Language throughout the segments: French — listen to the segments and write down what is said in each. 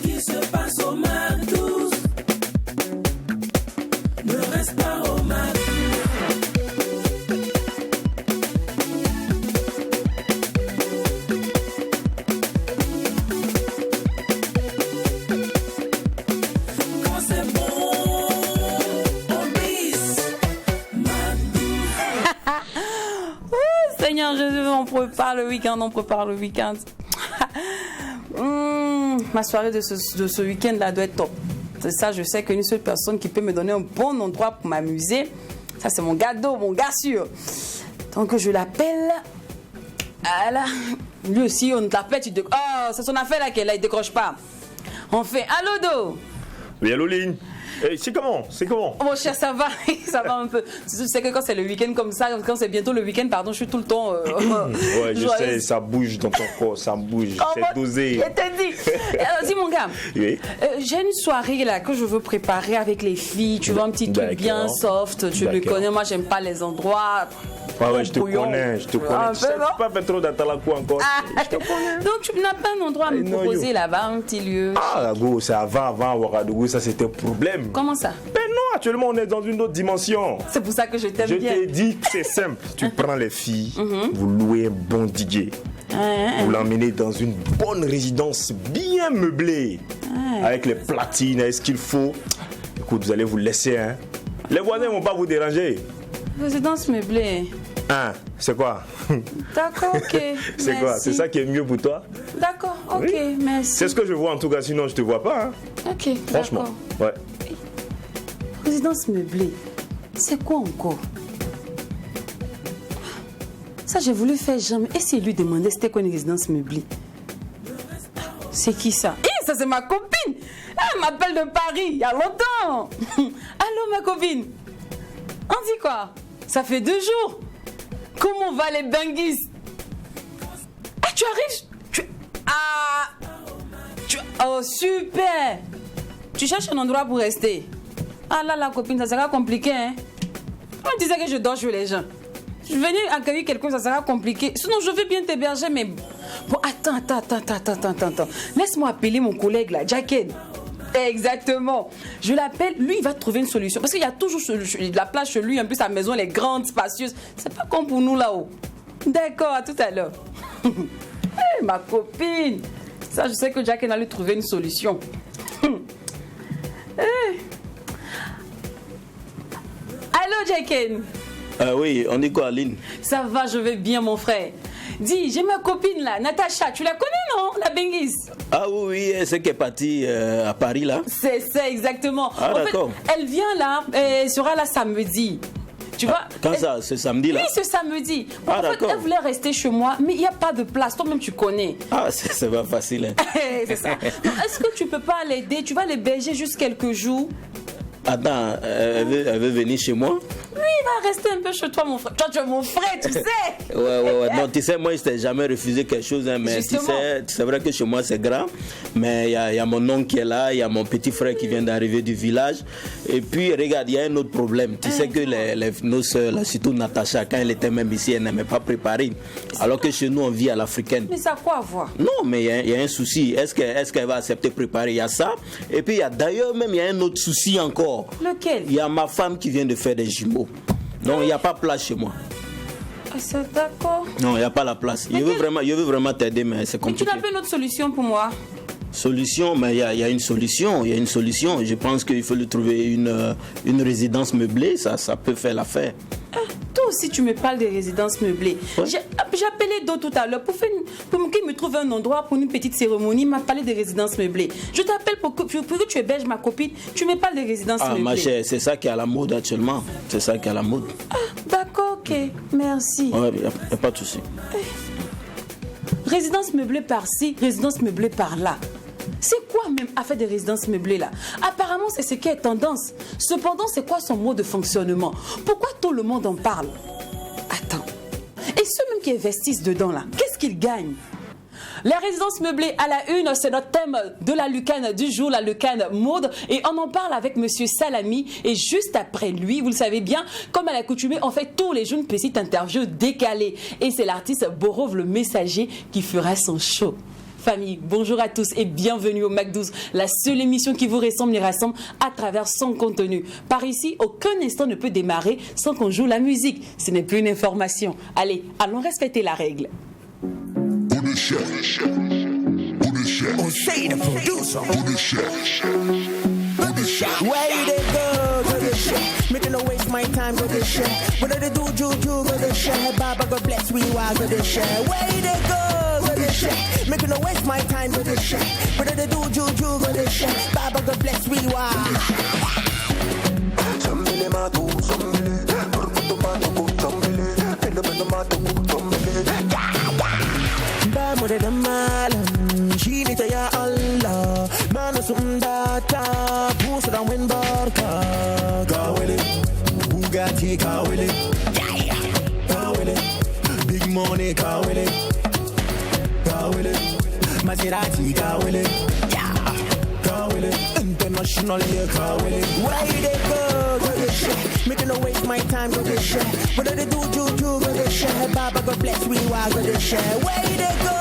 qui se passe au McDo. Ne reste pas au McDo. Quand c'est bon, on bis. Seigneur Jésus, on prépare le week-end, ma soirée de ce week-end-là doit être top. C'est ça, je sais qu'une seule personne qui peut me donner un bon endroit pour m'amuser, ça c'est mon gâteau, mon gars sûr. Donc je l'appelle. Voilà. Lui aussi, on t'appelle, oh, c'est son affaire là qu'elle il décroche pas. On fait, allô Do. Oui, allô Lynn. Hey, c'est comment? Oh, mon cher, ça va, ça va un peu. Tu sais que quand c'est le week-end comme ça, quand c'est bientôt le week-end, pardon, je suis tout le temps. Ouais, je sais, ça bouge dans ton corps, ça bouge, c'est dosé. Je t'ai dit. Alors, dis mon gars, oui. J'ai une soirée là que je veux préparer avec les filles. Tu vois, un petit truc bien soft. Tu le connais, moi j'aime pas les endroits. Ouais, je te connais. Tu sais pas faire trop d'atalakou encore. Je te connais. Donc tu n'as pas un endroit à me proposer là-bas, un petit lieu. Ah, go, c'est avant Ouagadougou, ça c'était un problème. Comment ça? Ben non, actuellement on est dans une autre dimension. C'est pour ça que je t'aime bien. Je t'ai dit que c'est simple. Tu prends les filles, vous louez un bon DJ. Vous l'emmenez dans une bonne résidence bien meublée. Avec les platines, avec ce qu'il faut. Écoute, vous allez vous laisser. Hein. Les voisins ne vont pas vous déranger. Résidence meublée. Hein, c'est quoi? D'accord, ok. C'est quoi? C'est ça qui est mieux pour toi? D'accord, ok, oui. Merci. C'est ce que je vois en tout cas, sinon je te vois pas. Hein. Ok, franchement. Ouais. Résidence meublée, c'est quoi encore? Ça, j'ai voulu faire jamais. Et c'est lui demander c'était quoi une résidence meublée? C'est qui ça? Ça, c'est ma copine. Elle m'appelle de Paris il y a longtemps. Allô, ma copine. On dit quoi? Ça fait 2 jours. Comment va les Bangis? Ah, tu arrives? Oh, super. Tu cherches un endroit pour rester. Ah là, la copine, ça sera compliqué, hein? On disait que je dors chez les gens. Je vais venir accueillir quelqu'un, ça sera compliqué. Sinon, je vais bien t'héberger, mais... Bon, attends. Laisse-moi appeler mon collègue, là, Jacken. Exactement. Je l'appelle, lui, il va trouver une solution. Parce qu'il y a toujours de la place chez lui, en plus, sa maison, elle est grande, spacieuse. C'est pas comme pour nous, là-haut. D'accord, à tout à l'heure. Hey, ma copine. Ça, je sais que Jacken a lui trouvé une solution. Hey. Allô, Jacken. Oui, on dit quoi, Aline? Ça va, je vais bien, mon frère. Dis, j'ai ma copine là, Natacha, tu la connais non, la Bengis? Ah oui, c'est qui est partie à Paris là? C'est ça, exactement. Ah d'accord. Elle vient là, elle sera là samedi. Tu vois? Quand ça, ce samedi là? Oui, ce samedi. Bon, ah d'accord. Elle voulait rester chez moi, mais il n'y a pas de place. Toi-même, tu connais. Ah, c'est pas facile. Hein. C'est ça. Est-ce que tu peux pas l'aider? Tu vas l'héberger juste quelques jours? Attends, elle veut venir chez moi? Oui, il va rester un peu chez toi, mon frère. Toi, tu es mon frère, tu sais. Ouais. Non, tu sais, moi, je t'ai jamais refusé quelque chose. Hein, mais justement. Tu sais, c'est vrai que chez moi, c'est grand. Mais il y a mon oncle qui est là, il y a mon petit frère qui vient d'arriver du village. Et puis, regarde, il y a un autre problème. Tu sais que nos soeurs, surtout Natacha, quand elle était même ici, elle n'aimait pas préparer. Alors que chez nous, on vit à l'africaine. Mais ça a quoi à voir? Non, mais il y a un souci. Est-ce qu'elle va accepter de préparer? Il y a ça. Et puis, d'ailleurs, même, il y a un autre souci encore. Lequel? Il y a ma femme qui vient de faire des jumeaux. Non, il n'y a pas place chez moi. Ah, c'est d'accord. Non, il n'y a pas la place. Je veux vraiment t'aider, mais c'est compliqué. Mais tu n'as pas une autre solution pour moi? Solution, mais il y a une solution. Il y a une solution. Je pense qu'il faut lui trouver une résidence meublée. Ça peut faire l'affaire. Toi aussi, tu me parles de résidences meublées. Ouais. J'ai appelé Do tout à l'heure pour qu'il me trouve un endroit pour une petite cérémonie. Il m'a parlé de résidences meublées. Je t'appelle pour que tu héberges ma copine. Tu me parles de résidences meublées. Ah, ma chère, c'est ça qui est à la mode actuellement. C'est ça qui est à la mode. Ah, d'accord, ok. Merci. Ouais, il n'y a pas de souci. Résidence meublée par-ci, résidence meublée par-là. C'est quoi même affaire des résidences meublées là? Apparemment, c'est ce qui est tendance. Cependant, c'est quoi son mode de fonctionnement? Pourquoi tout le monde en parle? Attends. Et ceux même qui investissent dedans là, qu'est-ce qu'ils gagnent? La résidence meublée à la une, c'est notre thème de la Lucane du jour, la Lucane mode. Et on en parle avec Monsieur Salami. Et juste après lui, vous le savez bien, comme à l'accoutumée, on fait tous les jours une petite interview décalée. Et c'est l'artiste Borov le Messager qui fera son show. famille, bonjour à tous et bienvenue au Mac 12, la seule émission qui vous ressemble et rassemble à travers son contenu. Par ici, aucun instant ne peut démarrer sans qu'on joue la musique. Ce n'est plus une information. Allez, allons respecter la règle. On say the producer. Where they go the shit. Making no waste my time go the shit. What do they do, juju go the shit. Baba God bless we why go the shit. Where they go the shit. Making no waste my time go the shit. What do they do, juju go the shit. Baba God bless we why. Somebody matu, somebody. Burkutu matu, somebody. Phenomenal matu, somebody. Ba mo de malam, she need to ya Allah. Mano sundata, puso da win barka. Kawele, Bugatti kawele, kawele, big money kawele, kawele, Maserati kawele, kawele, international yeah kawele. Where they go the shit, making no waste my time go the shit. What do they do, juju go the shit. Baba God bless we why go the shit. Where they go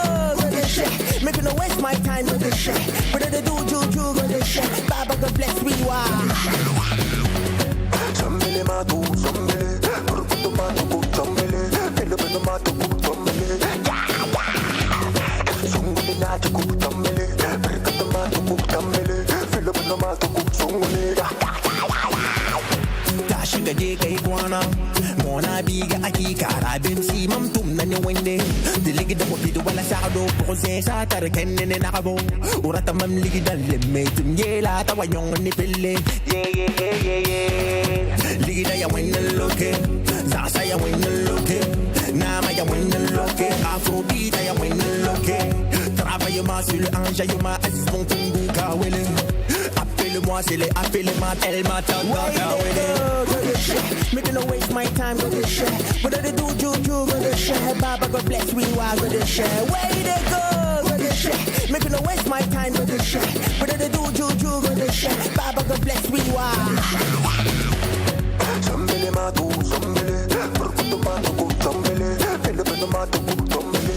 the shit, making no waste my time go the shit. What do they do, juju go the shit. Baba God bless we why. Somebody matu, somebody, burkutu matu, somebody, phenomenal matu, somebody. Somebody natu, somebody, burkutu matu, somebody, phenomenal matu, somebody. Tashi ga je kai kwana, mona biga akika, rabin si mam tum na ni wende. Diligi da mobi do wala sado, pose sa tar kenne ne nakabo. Urata mam ligi dan le metum yela tawa yong ni pelle. Ligi da ya wenne loke, zasa ya wenne loke, nama ya wenne loke, afrobeat ya wenne loke. Travaille ma sur le ange, ma Aziz mon tungu kawele. Appelle-moi, c'est les appelle-moi, elle m'attend making no waste my time go the shit. What do they do, juju go the shit. Baba God bless we why go the shit. Where they go the shit, making no waste my time go the shit. What do they do, juju go the shit. Baba God bless we why. Somebody matu, somebody, burkutu matu, somebody, phenomenal matu, somebody.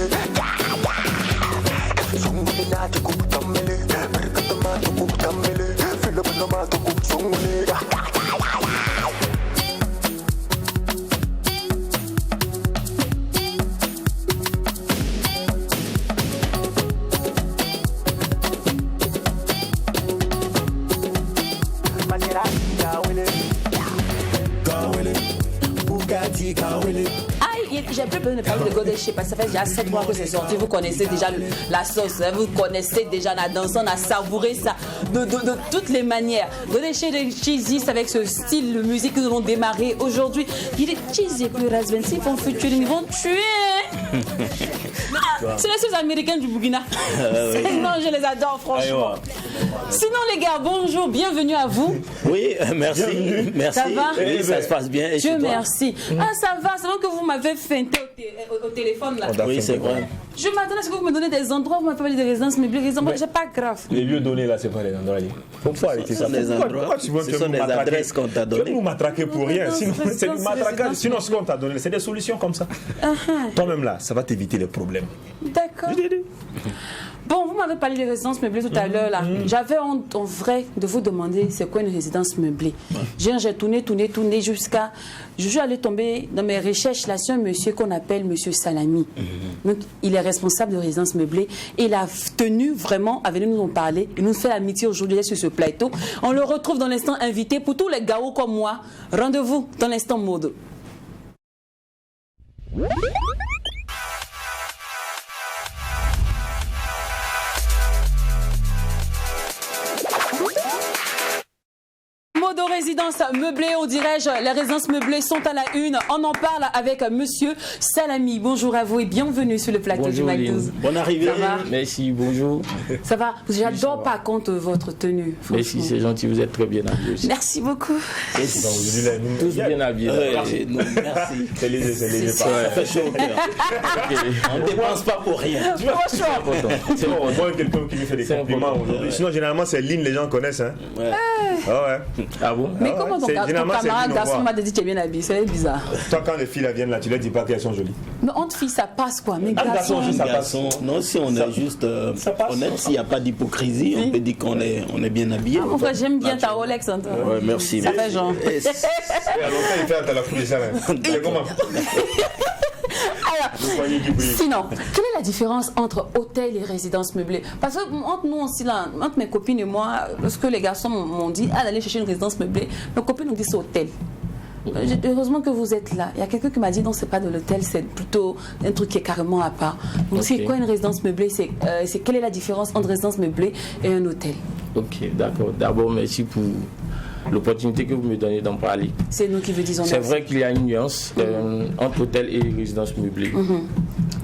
Somebody natu, somebody, burkutu matu, somebody, phenomenal matu, somebody. Aïe, j'ai plus besoin de parler de Godéché parce que ça fait déjà 7 mois que c'est sorti. Vous connaissez déjà la sauce, hein, vous connaissez déjà la danse, on a savouré ça de toutes les manières. Godéché de Cheesy, c'est avec ce style de musique que nous allons démarrer aujourd'hui. Il est Cheesy et puis Ras 26 font featuring, ils vont tuer. C'est les sauces américaines du Burkina. Non, je les adore, franchement. Sinon, les gars, bonjour, bienvenue à vous. Oui, merci. Merci. Ça va? Oui, ça se passe bien. Et Dieu chez toi? merci. Ah, ça va, c'est donc que vous m'avez feinté au téléphone là. Oui, c'est vrai. Je m'attendais à ce que vous me donnez des endroits, vous m'avez parlé des résidences meublées, c'est pas grave. Les lieux donnés là, c'est pas les endroits. Pourquoi arrêter ça? Ce sont des endroits, ce sont des adresses qu'on t'a données. Tu veux nous matraquer pour rien. Non, Sinon, c'est c'est du matraquage. Sinon, ce qu'on t'a donné, c'est des solutions comme ça. Toi-même là, ça va t'éviter les problèmes. D'accord. Bon, vous m'avez parlé des résidences meublées tout à l'heure là. J'avais honte en vrai de vous demander c'est quoi une résidence meublée. J'ai tourné jusqu'à... Je suis allé tomber dans mes recherches là sur un monsieur qu'on appelle monsieur Salami. Donc, il est responsable de résidence meublée et il a tenu vraiment à venir nous en parler. Il nous fait l'amitié aujourd'hui sur ce plateau. On le retrouve dans l'instant invité. Pour tous les gaos comme moi, rendez-vous dans l'instant mode. Mode résidence meublée, on dirait-je, les résidences meublées sont à la une. On en parle avec monsieur Salami. Bonjour à vous et bienvenue sur le plateau du Mac 12. Bonne arrivée. Ça va? Merci, bonjour. Ça va? J'adore par contre votre tenue. Merci, c'est gentil, vous êtes très bien habillés aussi. Merci beaucoup. Tous bien habillés. Merci. C'est léger, c'est léger. Ça fait chaud au cœur. On ne dépense pas pour rien. C'est bon, moi quelqu'un qui me fait des compliments aujourd'hui. Sinon, généralement, c'est Lynn, les gens connaissent. Hein. Ouais. Ah ouais. Ah bon? Mais comment ton généralement, c'est camarade dit, garçon on m'a dit que tu es bien habillé? C'est bizarre. Toi, quand les filles là, viennent là, tu leur dis pas qu'elles sont jolies. Mais entre filles, ça passe quoi. Mais garçon, garçon. juste- ça passe. Garçon, non, si on est juste passe. honnête, s'il n'y a pas d'hypocrisie, on peut dire qu'on est bien habillé. Ah, mon frère, j'aime bien ta Rolex. Hein, toi. Ouais, merci. Ça fait genre. Il y a longtemps, il fait à la foulée ça. C'est comment Alors, sinon, quelle est la différence entre hôtel et résidence meublée? Parce que entre nous aussi, là, entre mes copines et moi, lorsque les garçons m'ont dit d'aller chercher une résidence meublée, mes copines ont dit c'est hôtel. Heureusement que vous êtes là. Il y a quelqu'un qui m'a dit non, c'est pas de l'hôtel, c'est plutôt un truc qui est carrément à part. Donc, c'est quoi une résidence meublée? C'est quelle est la différence entre résidence meublée et un hôtel? Ok, d'accord. D'abord, merci pour l'opportunité que vous me donnez d'en parler. C'est nous qui vous disons C'est merci. vrai qu'il y a une nuance entre hôtel et résidence meublée.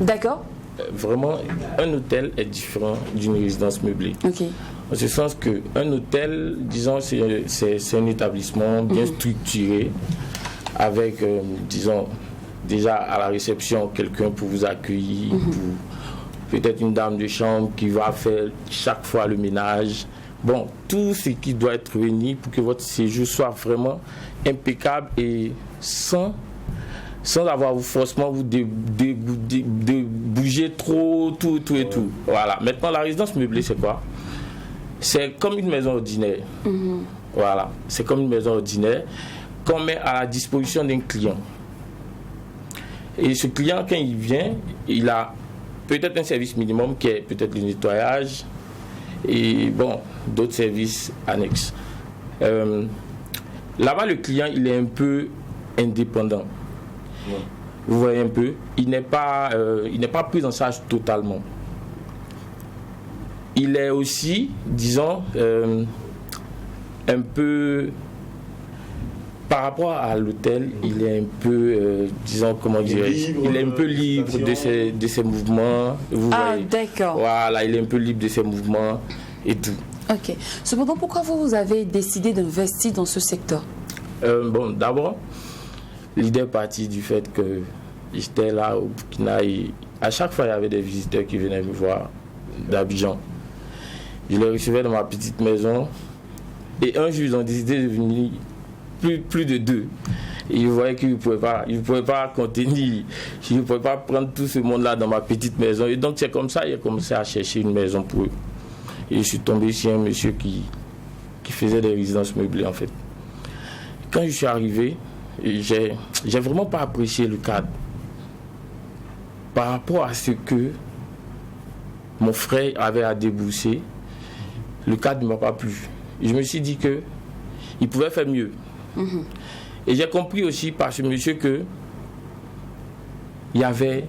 D'accord? Vraiment, un hôtel est différent d'une résidence meublée. Ok. En ce sens qu'un hôtel, disons, c'est un établissement bien structuré, avec, disons, déjà à la réception, quelqu'un pour vous accueillir, peut-être une dame de chambre qui va faire chaque fois le ménage. Bon, tout ce qui doit être réuni pour que votre séjour soit vraiment impeccable et sans avoir forcément vous de bouger trop, tout et tout. Voilà. Maintenant, la résidence meublée, c'est quoi? C'est comme une maison ordinaire. Voilà. C'est comme une maison ordinaire qu'on met à la disposition d'un client. Et ce client, quand il vient, il a peut-être un service minimum qui est peut-être le nettoyage et bon, d'autres services annexes. Là-bas, le client, il est un peu indépendant. Vous voyez un peu, il n'est pas pris en charge totalement. Il est aussi, disons, un peu, par rapport à l'hôtel, il est un peu, disons, comment dirais-je, il est un peu libre de ses mouvements. Vous voyez. D'accord. Voilà, il est un peu libre de ses mouvements et tout. Ok. Cependant, pourquoi vous avez décidé d'investir dans ce secteur? Bon, d'abord, l'idée est partie du fait que j'étais là au Burkina et à chaque fois, il y avait des visiteurs qui venaient me voir d'Abidjan. Je les recevais dans ma petite maison et un jour, ils ont décidé de venir plus de deux. Et ils voyaient qu'ils ne pouvaient pas contenir, je ne pouvais pas prendre tout ce monde-là dans ma petite maison. Et donc, c'est comme ça, j'ai commencé à chercher une maison pour eux. Et je suis tombé sur un monsieur qui faisait des résidences meublées, en fait. Quand je suis arrivé, j'ai vraiment pas apprécié le cadre. Par rapport à ce que mon frère avait à débourser, le cadre ne m'a pas plu. Je me suis dit qu'il pouvait faire mieux. Et j'ai compris aussi par ce monsieur qu'il y avait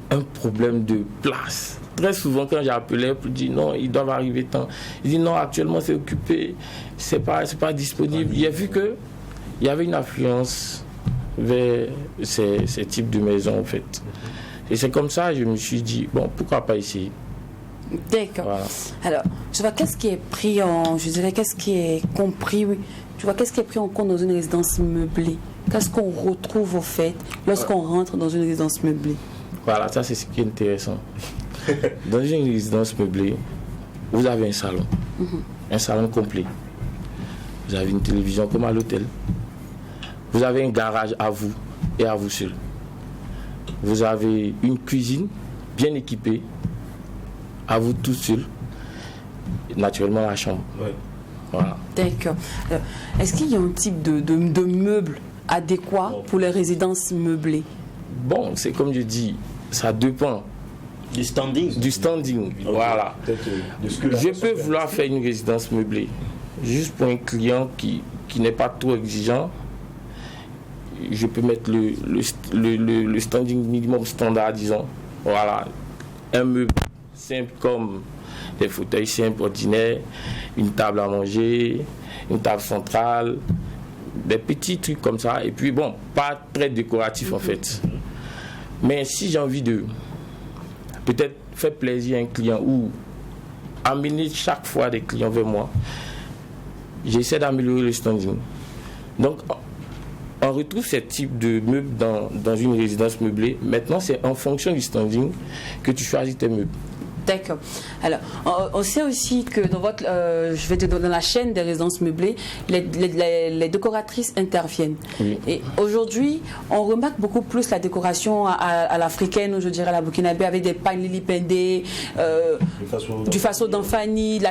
un problème de place. Très souvent, quand j'appelais pour dire non, ils doivent arriver tant. Il dit non, actuellement c'est occupé, c'est pas disponible. J'ai vu qu'il y avait une affluence vers ces types de maisons en fait. Et c'est comme ça que je me suis dit, bon, pourquoi pas essayer. D'accord. Voilà. Alors, je vois qu'est-ce qui est pris en, je dirais, qu'est-ce qui est compris, oui. Tu vois, qu'est-ce qui est pris en compte dans une résidence meublée? Qu'est-ce qu'on retrouve au fait lorsqu'on rentre dans une résidence meublée? Voilà, ça c'est ce qui est intéressant. Dans une résidence meublée, vous avez un salon. Un salon complet. Vous avez une télévision comme à l'hôtel. Vous avez un garage à vous et à vous seul. Vous avez une cuisine bien équipée, à vous tout seul. Naturellement, la chambre. Ouais. Voilà. D'accord. Alors, est-ce qu'il y a un type de meuble adéquat pour les résidences meublées? Bon, c'est comme je dis, ça dépend Du standing. du standing. Voilà. Je peux vouloir faire une résidence meublée juste pour un client qui n'est pas trop exigeant. Je peux mettre le standing minimum standard, disons. Voilà. Un meuble simple comme des fauteuils simples, ordinaires, une table à manger, une table centrale, des petits trucs comme ça. Et puis bon, pas très décoratif en fait. Mais si j'ai envie de peut-être faire plaisir à un client ou amener chaque fois des clients vers moi, j'essaie d'améliorer le standing. Donc, on retrouve ce type de meubles dans une résidence meublée. Maintenant, c'est en fonction du standing que tu choisis tes meubles. D'accord. Alors, on sait aussi que dans votre, je vais te donner dans la chaîne des résidences meublées, les décoratrices interviennent. Oui. Et aujourd'hui, on remarque beaucoup plus la décoration à l'africaine, ou je dirais à la burkinabé, avec des pagnes lilipendés, du faso d'Anfani,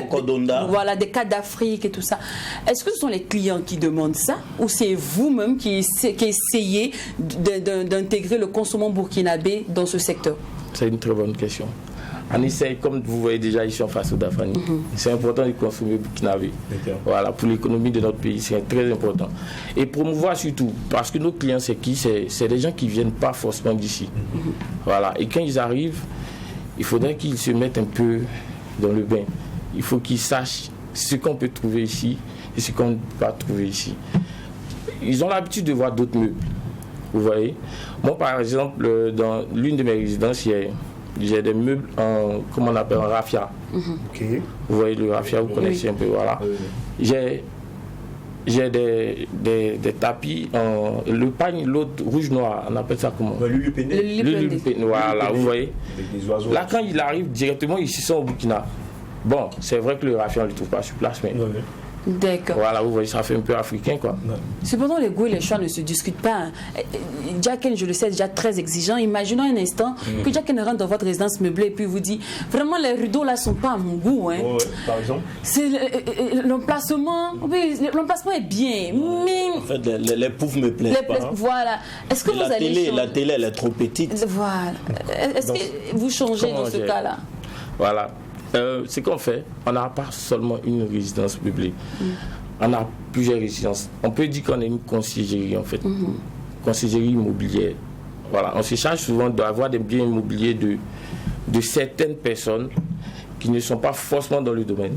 voilà, des cas d'Afrique et tout ça. Est-ce que ce sont les clients qui demandent ça, ou c'est vous-même qui essayez d'intégrer le consommant burkinabé dans ce secteur? C'est une très bonne question. On essaye, comme vous voyez déjà ici en face d'Afani, c'est important de consommer burkinabé. Voilà, pour l'économie de notre pays, c'est très important. Et promouvoir surtout, parce que nos clients, c'est qui? C'est des gens qui ne viennent pas forcément d'ici. Voilà, et quand ils arrivent, il faudrait qu'ils se mettent un peu dans le bain. Il faut qu'ils sachent ce qu'on peut trouver ici et ce qu'on ne peut pas trouver ici. Ils ont l'habitude de voir d'autres meubles. Vous voyez, moi par exemple, dans l'une de mes résidences, j'ai des meubles en, comment on appelle, en raffia. Ok. Vous voyez le raffia, vous connaissez un peu, voilà. J'ai des tapis, le pagne, l'autre rouge-noir, on appelle ça comment? Le Lulupéné, voilà, vous voyez. Avec des oiseaux. Là, quand il arrive directement, ils sont au Burkina. Bon, c'est vrai que le raffia, on ne le trouve pas sur place, mais D'accord. voilà, vous voyez, ça fait un peu africain, quoi. Cependant, les goûts et les choix ne se discutent pas. Hein. Jacken, je le sais, est déjà très exigeant. Imaginons un instant que Jacken rentre dans votre résidence meublée et puis vous dit vraiment, les rideaux là sont pas à mon goût. Hein. Par exemple, c'est l'emplacement. Oui, l'emplacement est bien, mais En fait, les poufs me plaisent pas. Hein. Voilà. Est-ce que Et vous allez changer? la télé, elle est trop petite. Voilà. Est-ce que vous changez dans ce cas-là? Voilà. Ce qu'on fait, on n'a pas seulement une résidence publique. On a plusieurs résidences. On peut dire qu'on est une conciergerie, en fait. Conciergerie immobilière. Voilà. On se charge souvent d'avoir des biens immobiliers de certaines personnes qui ne sont pas forcément dans le domaine,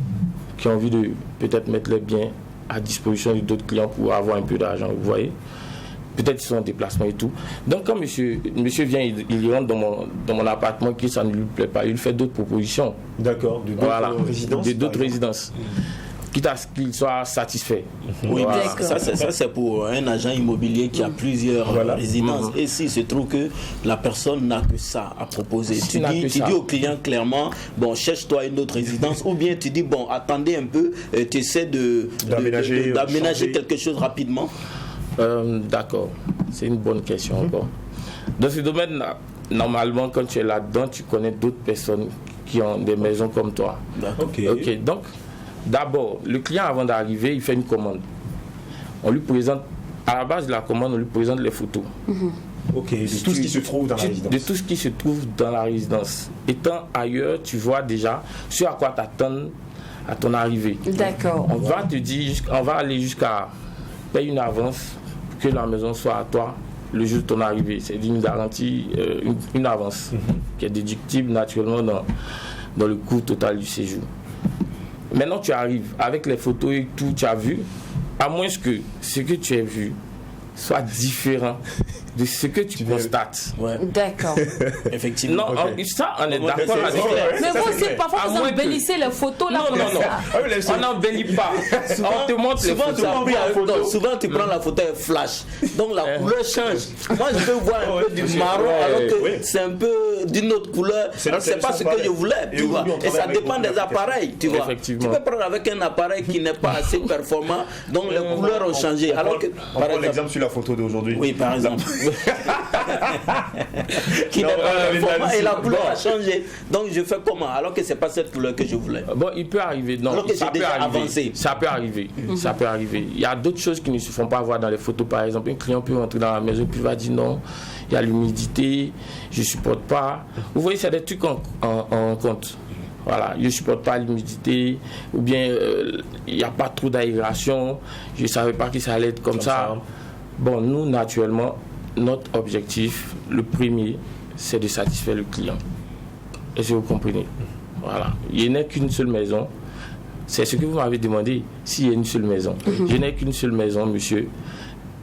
qui ont envie de peut-être mettre leurs biens à disposition d'autres clients pour avoir un peu d'argent, vous voyez. Peut-être qu'ils sont en déplacement et tout. Donc quand monsieur vient, il rentre dans mon appartement, que ça ne lui plaît pas, il fait d'autres propositions. d'accord, de d'autres résidences. De d'autres résidences. Quitte à ce qu'il soit satisfait. Oui, Voilà. ça c'est pour un agent immobilier qui a plusieurs résidences. Et s'il se trouve que la personne n'a que ça à proposer, tu dis au client clairement, bon, cherche-toi une autre résidence, ou bien tu dis, bon, attendez un peu, tu essaies d'aménager quelque chose rapidement. D'accord, c'est une bonne question encore. Dans ce domaine-là, normalement, quand tu es là-dedans, tu connais d'autres personnes qui ont des maisons comme toi. Ok. Ok, donc, d'abord, le client, avant d'arriver, il fait une commande. On lui présente, à la base de la commande, on lui présente les photos. Ok, de tout ce qui se trouve dans la résidence. De tout ce qui se trouve dans la résidence. Étant ailleurs, tu vois déjà ce à quoi t'attendre à ton arrivée. D'accord. On va te dire, on va aller jusqu'à payer une avance pour que la maison soit à toi le jour de ton arrivée. C'est une garantie, une avance qui est déductible naturellement dans le coût total du séjour. Maintenant, tu arrives avec les photos et tout, tu as vu, à moins que ce que tu as vu soit différent de ce que tu constates. D'accord. Effectivement. Non, ça, on est d'accord là-dessus. Mais vous aussi, parfois, vous embellissez les photos là. On n'embellit pas. On te montre les photos. Souvent, tu prends la photo et flash. Donc, la couleur change. Moi, je peux voir un peu du marron alors que c'est un peu d'une autre couleur. C'est pas ce que je voulais, tu vois. Et ça dépend des appareils, tu vois. Tu peux prendre avec un appareil qui n'est pas assez performant, donc les couleurs ont changé. On prend l'exemple sur la photo d'aujourd'hui. Oui, par exemple. Qui n'est pas performant et la couleur a changé. Donc je fais comment alors que c'est pas cette couleur que je voulais? Bon, il peut arriver. Non, alors que ça c'est peut déjà arriver. avancé. Ça peut arriver. Ça peut arriver. Il y a d'autres choses qui ne se font pas voir dans les photos. Par exemple, un client peut rentrer dans la maison puis va dire non, il y a l'humidité, je supporte pas. Vous voyez, c'est des trucs en compte. Voilà, je ne supporte pas l'humidité, ou bien il n'y a pas trop d'aération, je ne savais pas que ça allait être comme ça. Bon, nous, naturellement, notre objectif, le premier, c'est de satisfaire le client. Est-ce que vous comprenez? Voilà. Il n'y a qu'une seule maison. C'est ce que vous m'avez demandé, s'il y a une seule maison. Je n'ai qu'une seule maison, monsieur.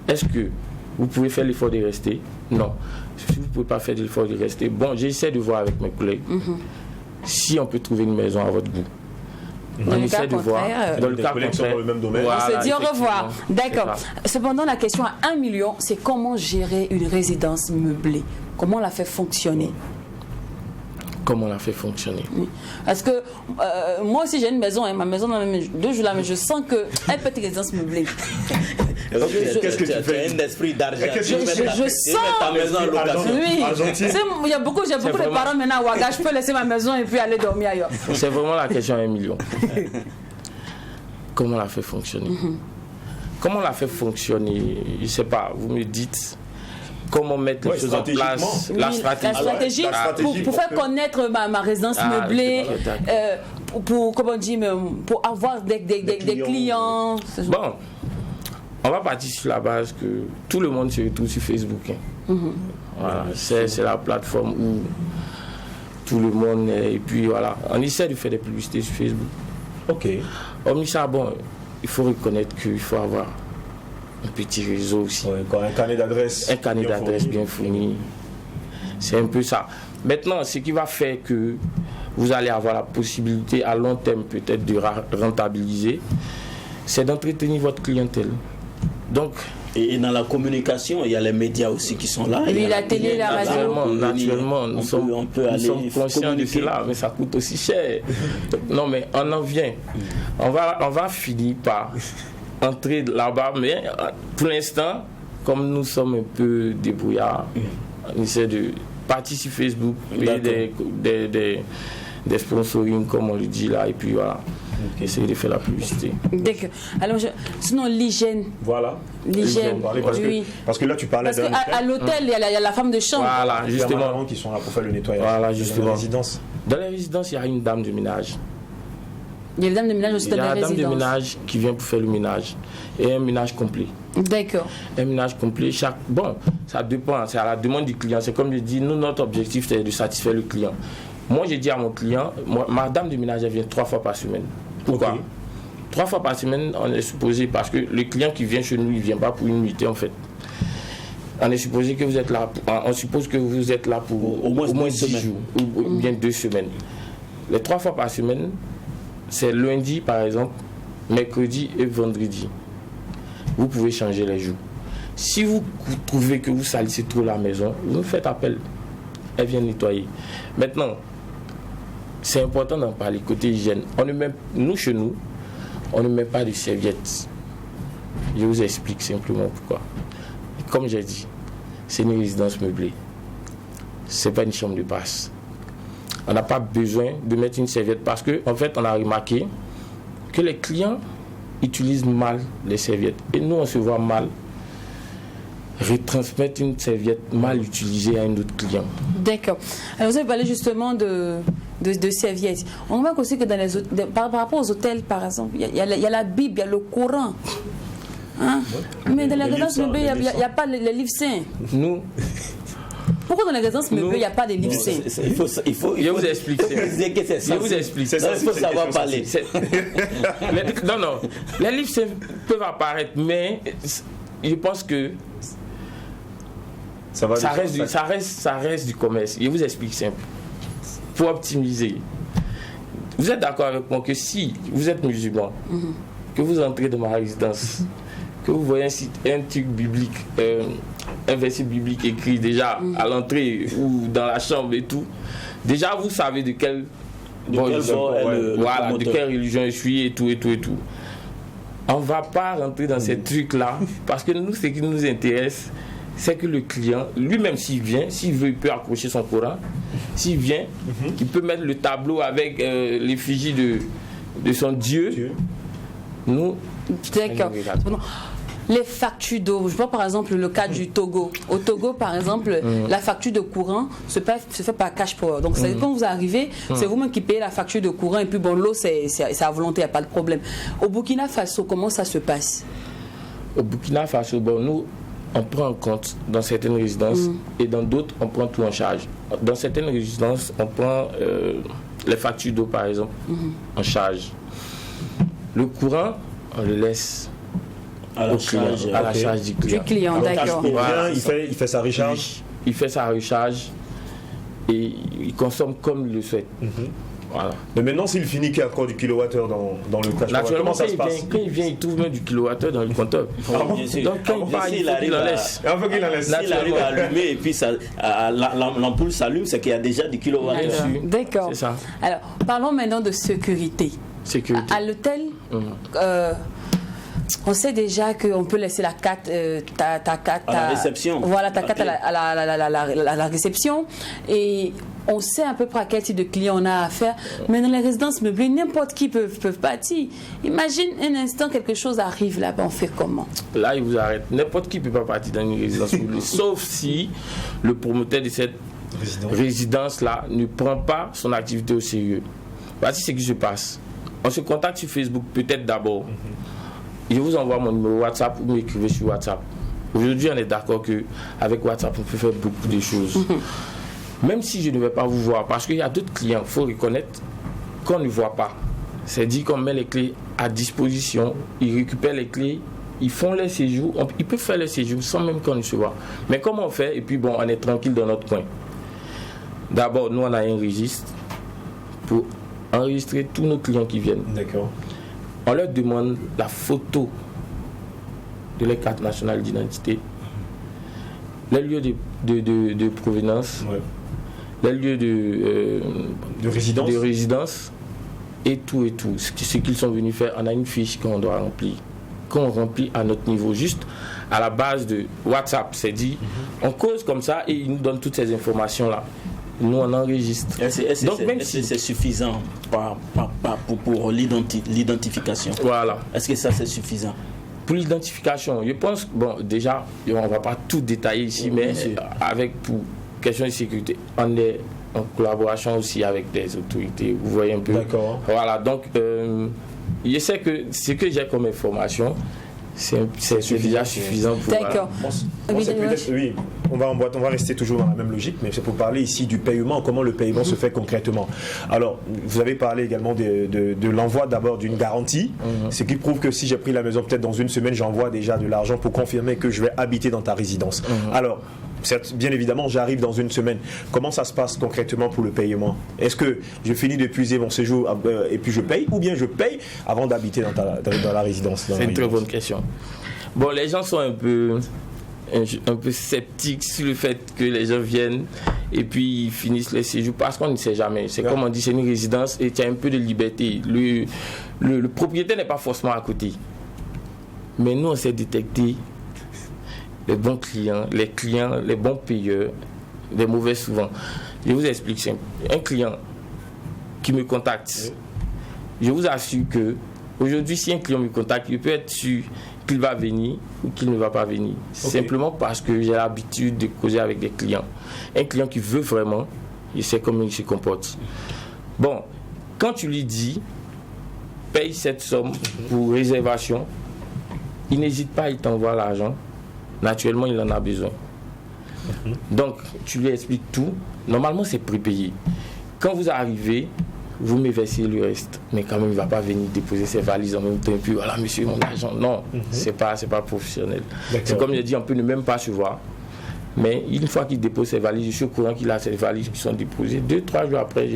Est-ce que vous pouvez faire l'effort de rester? Non. Si vous ne pouvez pas faire l'effort de rester, bon, j'essaie de voir avec mes collègues si on peut trouver une maison à votre goût. Dans le cas contraire, dans le cas contraire, dans le même domaine. on se dit au revoir. D'accord. D'accord. Cependant, la question à 1 million, c'est comment gérer une résidence meublée? Comment la faire fonctionner? comment on l'a fait fonctionner. Oui. Parce que moi aussi j'ai une maison, hein, ma maison dans les 2 jours là, mais je sens qu'elle peut être résidence meublée. Qu'est-ce que tu fais? Un esprit d'argent. Qu'est-ce que tu fais? Je sens. Ta maison en location. Oui. Argentine. Il y a beaucoup de vraiment- parents maintenant à Ouaga, je peux laisser ma maison et puis aller dormir ailleurs. C'est vraiment la question à 1 million. Comment on l'a fait fonctionner? Comment on l'a fait fonctionner? Je ne sais pas, vous me dites comment mettre les choses en place. Oui, la stratégie pour faire connaître ma résidence meublée, pour comment on dit, pour avoir des clients. Bon, on va partir sur la base que tout le monde se retrouve sur Facebook. Hein. Voilà, c'est la plateforme où tout le monde est. Et puis voilà, on essaie de faire des publicités sur Facebook. Ok. Hormis ça, bon, il faut reconnaître qu'il faut avoir un petit réseau aussi. Ouais, un carnet d'adresses. Un carnet d'adresses bien fourni. C'est un peu ça. Maintenant, ce qui va faire que vous allez avoir la possibilité à long terme peut-être de rentabiliser, c'est d'entretenir votre clientèle. Donc, Et dans la communication, il y a les médias aussi qui sont là. Oui, Il y a la télé, la radio. naturellement, nous sommes conscients de communiquer. cela, mais ça coûte aussi cher. Non, mais on en vient. On va finir par entrer là-bas, mais pour l'instant, comme nous sommes un peu débrouillards, on essaie de partir sur Facebook, payer des sponsoring, comme on le dit là, et puis voilà. Essayer de faire la publicité. D'accord. Alors, sinon, l'hygiène. Voilà. L'hygiène, oui. Parce que là, tu parlais Parce qu'à l'hôtel, il y a la femme de chambre. Voilà, justement. Il y a qui sont là pour faire le nettoyage. Voilà, Dans justement. la résidence. Dans les résidences, il y a une dame de ménage. Il y a les dames de ménage aussi Il y dans a les la dame de résidences. ménage qui vient pour faire le ménage. Et un ménage complet. D'accord. Un ménage complet. Bon, ça dépend. C'est à la demande du client. C'est comme je dis, nous, notre objectif, c'est de satisfaire le client. Moi, j'ai dit à mon client, ma dame de ménage, elle vient 3 fois par semaine. Pourquoi? Ok. 3 fois par semaine, on est supposé, parce que le client qui vient chez nous, il ne vient pas pour une nuitée en fait. On est supposé que vous êtes là, on suppose que vous êtes là pour Au moins 10 jours, ou bien 2 semaines. Les 3 fois par semaine, c'est lundi par exemple, mercredi et vendredi. Vous pouvez changer les jours. Si vous trouvez que vous salissez trop la maison, vous nous faites appel. Elle vient nettoyer. Maintenant, c'est important d'en parler côté hygiène. Nous, chez nous, on ne met pas de serviettes. Je vous explique simplement pourquoi. Comme j'ai dit, c'est une résidence meublée. Ce n'est pas une chambre de passe. On n'a pas besoin de mettre une serviette parce qu'en fait, on a remarqué que les clients utilisent mal les serviettes. Et nous, on se voit mal retransmettre une serviette mal utilisée à un autre client. D'accord. Alors, vous avez parlé justement de serviettes. On remarque aussi que dans les par rapport aux hôtels, par exemple, il y a la Bible, il y a le Coran. Hein? Mais dans les résidences meublées, il n'y a pas les livres saints. Nous, Pourquoi dans les résidences meublées, il n'y a pas de livres saints? Il faut je vous explique. préciser que c'est ça. Je vous explique. Il faut savoir parler. Non. Les livres saints peuvent apparaître, mais je pense que ça reste du commerce. Je vous explique simple. Pour optimiser, vous êtes d'accord avec moi que si vous êtes musulman, que vous entrez dans ma résidence, que vous voyez un truc biblique, un verset biblique écrit déjà à l'entrée ou dans la chambre et tout, déjà vous savez de quelle de quelle religion je suis et tout. On ne va pas rentrer dans ces trucs-là parce que nous, ce qui nous intéresse, c'est que le client, lui-même s'il vient, s'il veut, il peut accrocher son Coran. S'il vient, il peut mettre le tableau avec l'effigie de son Dieu. Nous, D'accord. Les factures d'eau, je vois par exemple le cas du Togo. Au Togo, par exemple, la facture de courant se fait par cash power. Donc, c'est quand vous arrivez, c'est vous-même qui payez la facture de courant et puis bon, l'eau, c'est à volonté, il n'y a pas de problème. Au Burkina Faso, comment ça se passe? Au Burkina Faso, bon, nous, on prend en compte dans certaines résidences et dans d'autres, on prend tout en charge. Dans certaines résidences, on prend les factures d'eau, par exemple, en charge. Le courant, on le laisse à la charge du client. Du client, d'accord. Voilà. Il fait sa recharge. Il fait sa recharge et il consomme comme il le souhaite. Voilà. Mais maintenant, s'il finit qu'il y a encore du kilowattheure dans le cash, Naturellement, comment ça se passe? quand il vient, il trouve même du kilowattheure dans le compteur. Bien sûr. Donc quand il part, Bien sûr, il faut qu'il en laisse. Il faut qu'il en laisse. S'il arrive à allumer et puis l'ampoule s'allume, c'est qu'il y a déjà du kilowattheure. D'accord. sûr. D'accord. C'est ça. Alors, parlons maintenant de sécurité. Sécurité. À l'hôtel, on sait déjà qu'on peut laisser la carte, ta carte À la réception. Voilà, ta carte Ok. à la réception. Et on sait à peu près à quel type de client on a affaire. Mais dans les résidences meublées, n'importe qui peut partir. Imagine un instant, quelque chose arrive là-bas, on fait comment? Là, il vous arrête. N'importe qui ne peut pas partir dans une résidence meublée, sauf si le promoteur de cette résidence-là ne prend pas son activité au sérieux. Voici ce qui se passe. On se contacte sur Facebook, peut-être d'abord. Je vous envoie mon numéro WhatsApp ou m'écrivez sur WhatsApp. Aujourd'hui, on est d'accord qu'avec WhatsApp, on peut faire beaucoup de choses. Même si je ne vais pas vous voir, parce qu'il y a d'autres clients, il faut reconnaître qu'on ne voit pas. C'est dit qu'on met les clés à disposition, ils récupèrent les clés, ils font les séjours, ils peuvent faire les séjours sans même qu'on ne se voit. Mais comment on fait? Et puis bon, on est tranquille dans notre coin. D'abord, nous on a un registre pour enregistrer tous nos clients qui viennent. D'accord. On leur demande la photo de leur carte nationale d'identité, les lieux de provenance, Ouais. les lieux De résidence. de résidence et tout, ce qu'ils sont venus faire. On a une fiche qu'on doit remplir, qu'on remplit à notre niveau, juste à la base de WhatsApp. C'est dit, on cause comme ça et ils nous donnent toutes ces informations-là. Nous, on enregistre. Donc, même si c'est suffisant pour l'identification. Voilà. Est-ce que ça c'est suffisant? Pour l'identification, je pense, bon, déjà, on ne va pas tout détailler ici, mais avec pour question de sécurité, on est en collaboration aussi avec des autorités. Vous voyez un peu. D'accord. Voilà, donc, je sais que ce que j'ai comme information, c'est déjà suffisant pour. D'accord. Bon, c'est peut-être- oui, on va rester toujours dans la même logique, mais c'est pour parler ici du paiement, comment le paiement se fait concrètement. Alors, vous avez parlé également de l'envoi d'abord d'une garantie, ce qui prouve que si j'ai pris la maison peut-être dans une semaine, j'envoie déjà de l'argent pour confirmer que je vais habiter dans ta résidence. Alors, certes, bien évidemment, j'arrive dans une semaine. Comment ça se passe concrètement pour le paiement? Est-ce que je finis d'épuiser mon séjour et puis je paye, ou bien je paye avant d'habiter dans la résidence? C'est une très bonne question. Bon, les gens sont un peu sceptiques sur le fait que les gens viennent et puis ils finissent les séjours parce qu'on ne sait jamais. C'est comme on dit, c'est une résidence et tu as un peu de liberté. Le propriétaire n'est pas forcément à côté. Mais nous, on sait détecter les bons clients, les bons payeurs, les mauvais souvent. Je vous explique simple. Un client qui me contacte, je vous assure que aujourd'hui, si un client me contacte, il peut être sûr qu'il va venir ou qu'il ne va pas venir. Simplement parce que j'ai l'habitude de causer avec des clients. Un client qui veut vraiment, il sait comment il se comporte. Bon, quand tu lui dis, paye cette somme pour réservation, il n'hésite pas, il t'envoie l'argent. Naturellement, il en a besoin. Donc, tu lui expliques tout. Normalement, c'est prépayé. Quand vous arrivez, vous me versez le reste. Mais quand même, il ne va pas venir déposer ses valises en même temps. Et puis, voilà, monsieur, mon argent. Non, c'est pas professionnel. C'est comme je dis, on peut ne même pas se voir. Mais une fois qu'il dépose ses valises, je suis au courant qu'il a ses valises qui sont déposées. 2-3 jours après,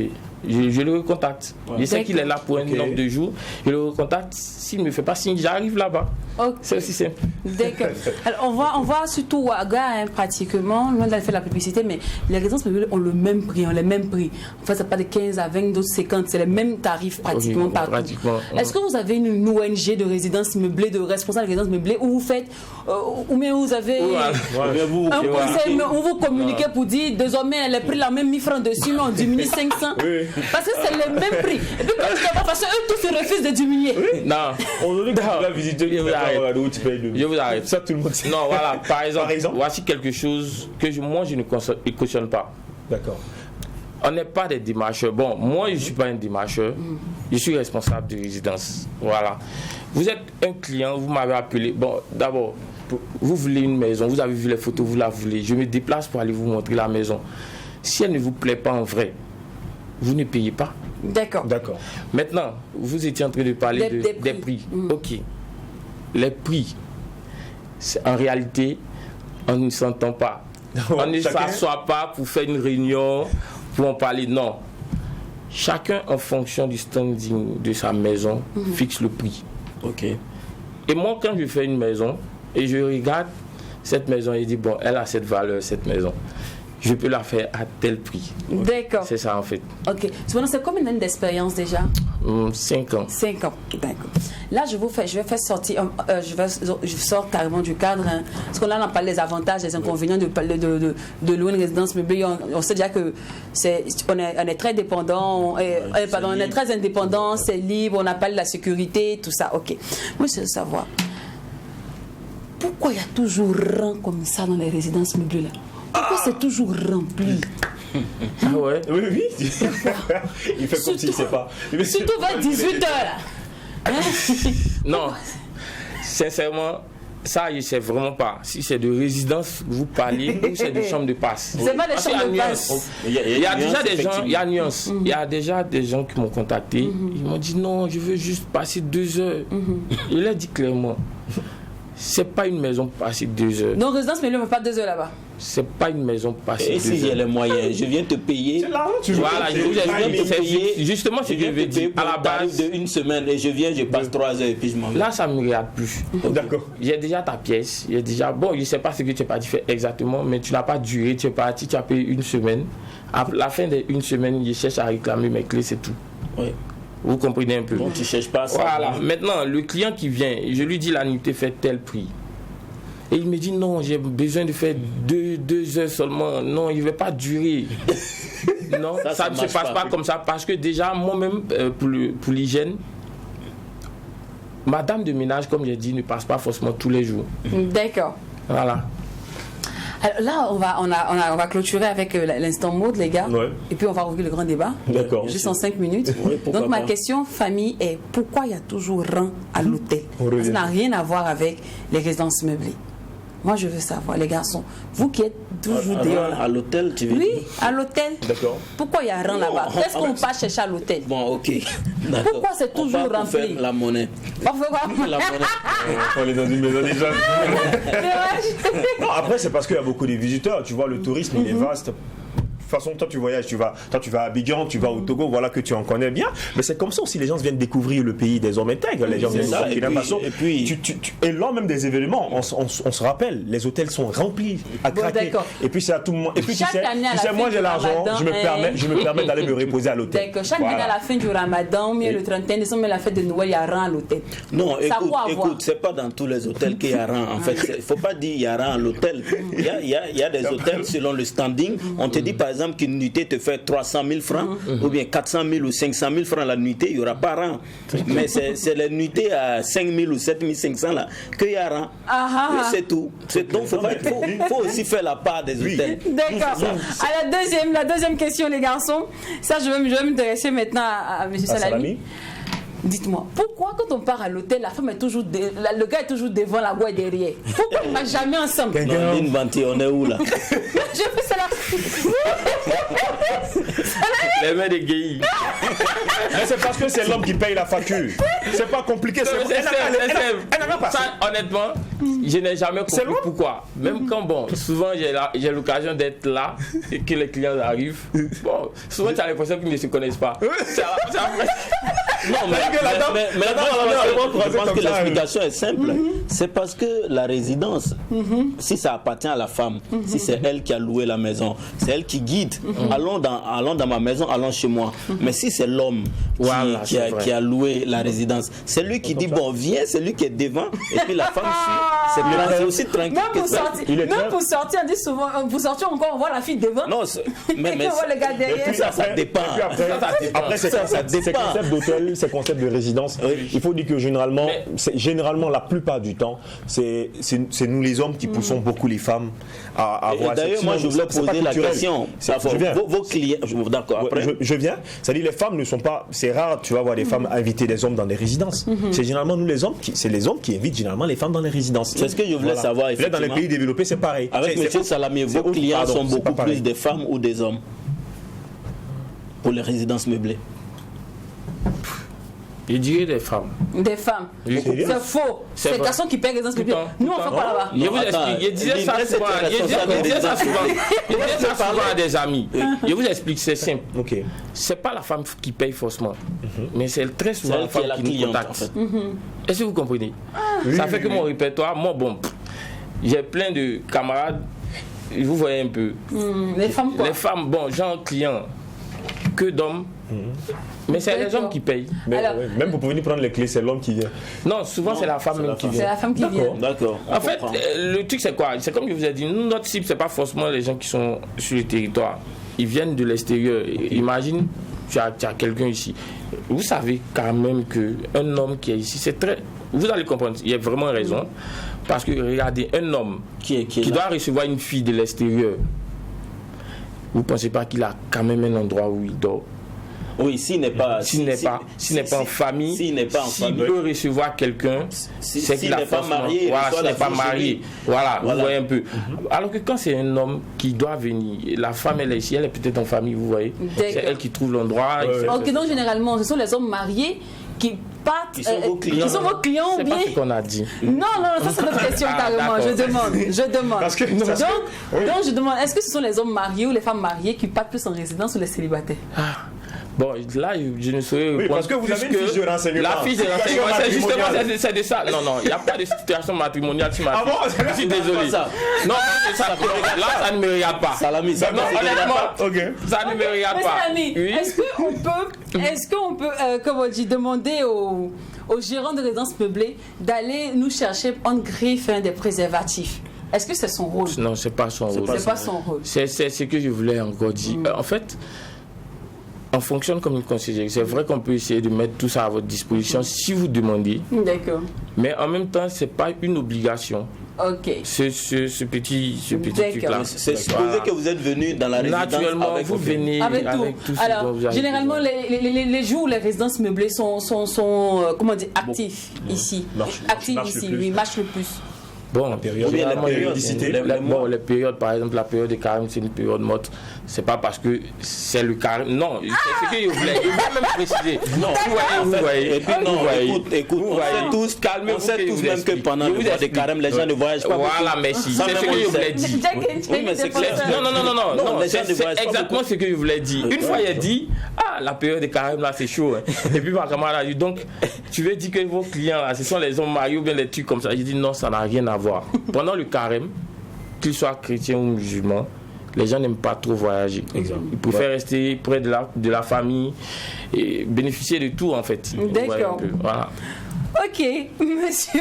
je le recontacte. Je sais qu'il est là pour un nombre de jours. Je le recontacte. S'il ne me fait pas signe, j'arrive là-bas. Ok. C'est aussi simple. D'accord. Alors, on voit surtout Ouaga, hein, pratiquement, loin d'aller faire la publicité, mais les résidences meublées ont le même prix, ont les mêmes prix. En fait, ça pas de 15 à 20, d'autres 50, c'est les mêmes tarifs pratiquement Oui, partout. pratiquement. Est-ce que vous avez une ONG de résidences meublées, de responsables de résidences meublées, où vous faites, ou bien vous avez un conseil, où vous communiquez pour dire, désormais, les prix, la même 1000 francs dessus, mais on diminue 500. Parce que c'est le même prix. Et puis, quand tu vas parce qu'eux tous se refusent de diminuer. Non. Aujourd'hui, quand tu vas visiter, Je vous arrête. Ça, tout le monde sait. Non, voilà, par exemple, exemple voici quelque chose que moi je ne cautionne pas. D'accord. On n'est pas des démarcheurs. Bon, moi je ne suis pas un démarcheur, je suis responsable de résidence. Voilà. Vous êtes un client, vous m'avez appelé. Bon, d'abord, vous voulez une maison, vous avez vu les photos, vous la voulez. Je me déplace pour aller vous montrer la maison. Si elle ne vous plaît pas en vrai, vous ne payez pas. D'accord. D'accord. Maintenant, vous étiez en train de parler des prix. Ok. Les prix, en réalité, on ne s'entend pas. On ne s'assoit pas pour faire une réunion, pour en parler. Non. chacun en fonction du standing de sa maison fixe le prix. Ok. Et moi, quand je fais une maison et je regarde cette maison et je dis, bon, elle a cette valeur, cette maison, je peux la faire à tel prix. D'accord. C'est ça en fait. Ok. Cependant, c'est combien d'années d'expérience déjà? 5 ans. 5 ans. D'accord. Là, je vais faire sortir, je sors carrément du cadre. Hein, parce qu'on a parlé des avantages, des inconvénients de louer une résidence meublée. On sait déjà que on est très dépendant, on est très indépendant, c'est libre, on a parlé de la sécurité, tout ça. Ok. Moi, je veux savoir, pourquoi il y a toujours rang comme ça dans les résidences meublées là? Pourquoi c'est toujours rempli? Ah ouais? Oui, oui. Il fait comme s'il ne sait pas. Surtout vers 18h là. Hein? Non, sincèrement, ça, je ne sais vraiment pas. Si c'est de résidence, vous parlez, ou c'est de chambre de passe. C'est pas des Parce qu'il y a chambres de nuance. passe. Il y a déjà des gens, il y a nuance. Il y a déjà des gens qui m'ont contacté. Ils m'ont dit non, je veux juste passer 2 heures. Je leur ai dit clairement, c'est pas une maison passer 2 heures. Donc résidence mais ne pas 2 heures là-bas. C'est pas une maison passer 2 Et heures. si j'ai les moyens, je viens te payer. Voilà, je viens te payer. Justement, Je c'est ce que je viens veux te payer dire. pour À la un tarif base, de 1 semaine et je viens, je passe 3 heures et puis je m'en vais. là, ça ne me regarde plus. D'accord. J'ai déjà ta pièce, j'ai déjà... Bon, je ne sais pas ce que tu n'as pas fait exactement, mais tu n'as pas duré, tu es parti, tu as payé 1 semaine. À la fin de 1 semaine, je cherche à réclamer mes clés, c'est tout. Ouais. Vous comprenez un peu? Donc tu ne cherches pas ça. Voilà. Maintenant, le client qui vient, je lui dis la nuitée fait tel prix. Et il me dit non, j'ai besoin de faire 2 heures seulement. Non, il ne va pas durer. Non, ça ne se marche passe pas comme ça parce que déjà, moi-même, pour l'hygiène, madame de ménage, comme j'ai dit, ne passe pas forcément tous les jours. D'accord. Voilà. Alors là, on va clôturer avec l'instant mode, les gars. Ouais. Et puis on va ouvrir le grand débat. D'accord. Juste en 5 minutes. Oui, pourquoi Donc ma pas. question, famille, est pourquoi il y a toujours rang à l'hôtel? On revient. Ça n'a rien à voir avec les résidences meublées. Moi, je veux savoir, les garçons, vous qui êtes toujours dehors là. À l'hôtel, tu veux Oui, dire? à l'hôtel. D'accord. Pourquoi il y a rang là-bas? Non, Qu'est-ce qu'on part chercher à l'hôtel? Bon, ok. D'accord. Pourquoi c'est On toujours part pour rempli? faire la monnaie. Pourquoi? La monnaie. On est dans une maison déjà. C'est vrai. Non, après, c'est parce qu'il y a beaucoup de visiteurs. Tu vois, le tourisme, il est vaste. De toute façon, toi tu voyages, tu vas à Abidjan, tu vas au Togo, voilà que tu en connais bien. Mais c'est comme ça aussi, les gens viennent découvrir le pays des hommes intègres, les gens viennent ça, voir et Burkina puis- Faso. et puis- Et lors même des événements, on se rappelle, les hôtels sont remplis à Bon, craquer. d'accord. Et puis c'est à tout moment. Et puis Chaque année, à la moi fin j'ai du l'argent, Ramadan, je me permets d'aller me reposer à l'hôtel. D'accord. Chaque Voilà. année, à la fin du Ramadan, mais le 31 décembre, la fête de Noël, il y a rang à l'hôtel. Non, Ça a quoi à voir? écoute, c'est pas dans tous les hôtels qu'il y a rang. En fait, il faut pas dire il y a rang à l'hôtel. Il y a des hôtels selon le standing. On te dit par exemple qu'une nuitée te fait 300 000 francs, ou bien 400 000 ou 500 000 francs la nuitée, il n'y aura pas rang. Mais c'est les nuitées à 5 000 ou 7 500 là qu'il y a rang. Ah, Oui, ah. c'est tout. Donc, faut aussi faire la part des hôtels. D'accord. À la deuxième question, les garçons. Ça, je vais m'intéresser maintenant à M. Ah, Salami. Salami. Dites-moi, pourquoi quand on part à l'hôtel, la femme est toujours le gars est toujours devant, la voix est derrière? Pourquoi on ne va jamais ensemble? Non, Lynn Banti, on est où là? Je fais ça là. Les mains des gays. Mais c'est parce que c'est l'homme qui paye la facture. C'est pas compliqué. Elle n'a pas Ça, honnêtement, je n'ai jamais C'est compris loin. pourquoi. Même quand, bon, souvent j'ai l'occasion d'être là et que les clients arrivent. Bon, souvent tu as l'impression qu'ils ne se connaissent pas. C'est après. Non, mais je pense que l'explication est simple. C'est parce que la résidence, si ça appartient à la femme, si c'est elle qui a loué la maison, c'est elle qui guide. Allons dans ma maison, allons chez moi. Mais si c'est l'homme Voilà, qui c'est vrai. a loué la résidence, c'est lui qui dit bon, viens, c'est lui qui est devant, et puis la femme suit. C'est aussi tranquille Même que pour ça. sortir, Il est même très- pour sortir, on dit souvent, pour sortir encore, on voit la fille devant. Non, et mais on voit le gars derrière. ça dépend. Après, c'est Ça dépend. ces concepts d'hôtel, ces concepts de résidence. Oui. Il faut dire que généralement, Mais- généralement la plupart du temps, c'est nous les hommes qui poussons beaucoup les femmes à Et avoir. d'ailleurs, moi, je voulais c'est pas poser la culturel. question. Je viens. Vos clients, d'accord, après. Je viens. C'est-à-dire les femmes ne sont pas. C'est rare, tu vas voir des femmes inviter des hommes dans des résidences. C'est généralement nous les hommes c'est les hommes qui invitent généralement les femmes dans les résidences. C'est ce que je voulais savoir, Là, dans les effectivement. pays développés, c'est pareil. Avec C'est- M. Salami, c'est- vos clients pardon, sont c'est beaucoup pas pareil. plus des femmes ou des hommes pour les résidences meublées? Je dirais des femmes. Des femmes. Oui. C'est faux. C'est C'est les vrai. garçons qui payent les résidences publiques. Tout le Nous, on temps. fait quoi là-bas? Je vous attends, explique. Je disais ça l'INRES souvent. était Je responsable disais des ça souvent. Je disais ça parler. souvent à des amis. Je vous explique, c'est simple. Ok. C'est pas la femme qui paye forcément, mais c'est très souvent C'est la elle qui femme est la qui nous cliente, contacte. en fait. Est-ce que vous comprenez? Ça fait que mon répertoire, moi, bon, j'ai plein de camarades, vous voyez un peu. Les femmes quoi? Les femmes, bon, genre clients, que d'hommes, mais c'est les D'accord. hommes qui payent. Mais, Alors- ouais, même pour venir prendre les clés, c'est l'homme qui vient. Non, souvent c'est la femme même qui C'est vient. la femme qui vient. D'accord. on En fait, comprend. le truc c'est quoi? C'est comme je vous ai dit, nous, notre cible, c'est pas forcément les gens qui sont sur le territoire. Ils viennent de l'extérieur. Imagine, tu as quelqu'un ici. Vous savez quand même qu'un homme qui est ici, c'est très... Vous allez comprendre, il y a vraiment raison. Parce que regardez, un homme Qui est qui là? doit recevoir une fille de l'extérieur, vous ne pensez pas qu'il a quand même un endroit où il dort? Oui, s'il n'est pas en famille, s'il n'est pas en s'il famille, peut recevoir quelqu'un, c'est s'il qu'il a n'est pas forcément- marié, il voilà, reçoit s'il la n'est pas fille chez marié, lui. voilà, Voilà. vous voyez un peu. Alors que quand c'est un homme qui doit venir, la femme elle est ici, elle est peut-être en famille, vous voyez. C'est D'accord. elle qui trouve l'endroit. il fait- Ok, donc généralement, ce sont les hommes mariés qui partent. Qui sont vos clients. Qui sont vos clients ou C'est bien. pas ce qu'on a dit. Non, ça c'est notre question Ah, carrément. d'accord. Je demande. Parce que- donc, parce que- oui. donc, je demande, est-ce que ce sont les hommes mariés ou les femmes mariées qui partent plus en résidence ou les célibataires? Bon, là, je ne saurais répondre parce que vous plus avez une fiche de renseignement. La fiche de Situation renseignement, c'est justement matrimoniale. c'est de ça. Non, il n'y a pas de situation matrimoniale sur ma Ah fiche. bon? Je suis désolé. ça. Non, c'est ça. Là, ça ne me regarde pas. Salami, ça Non, ne me regarde honnêtement, Ok. ça ne me regarde Mais pas. Salami, Oui. est-ce qu'on peut comment on dit, demander aux gérants de résidence meublée d'aller nous chercher en griffe des préservatifs? Est-ce que c'est son rôle? Non, c'est pas son rôle. C'est pas son rôle. C'est ce que je voulais encore dire. En fait, on fonctionne comme une conciergerie. C'est vrai qu'on peut essayer de mettre tout ça à votre disposition si vous demandez, D'accord. mais en même temps, c'est pas une obligation. Ok. Ce petit D'accord. truc-là. C'est supposé que vous êtes venu dans la résidence Naturellement, avec vous vos- venez Avec tout tout. ce dont vous Alors, avez généralement, besoin. les jours où les résidences meublées sont comment dire, actifs ici. Actifs marche ici, le plus. oui, marchent le plus. Bon, période. généralement, La périodicité. les périodes, par exemple, la période de carême, c'est une période morte. C'est pas parce que c'est le carême. Non, c'est ce que je voulais même préciser. Non, vous voyez. Et puis non, vous voyez. écoute, Vous on voyez. sait tous, Calmez-vous on sait que je tous vous même que explique. pendant Je le vous mois de explique. carême, les gens ne voyagent pas Voilà, beaucoup. merci. Ça, C'est ce même, que je on le voulais sait. dire. Oui, mais c'est clair. Non, les gens c'est ne voyagent pas exactement beaucoup. ce que je voulais dire. Une fois, il a dit, la période de carême là, c'est chaud. Hein. Et puis ma camarade a dit, donc, tu veux dire que vos clients là, ce sont les hommes mariés ou bien les trucs comme ça. J'ai dit, non, ça n'a rien à voir. Pendant le carême, qu'ils soient chrétiens ou musulmans, les gens n'aiment pas trop voyager. Ils préfèrent rester près de la famille et bénéficier de tout en fait. Vous voyez un D'accord. peu. Voilà. Ok, monsieur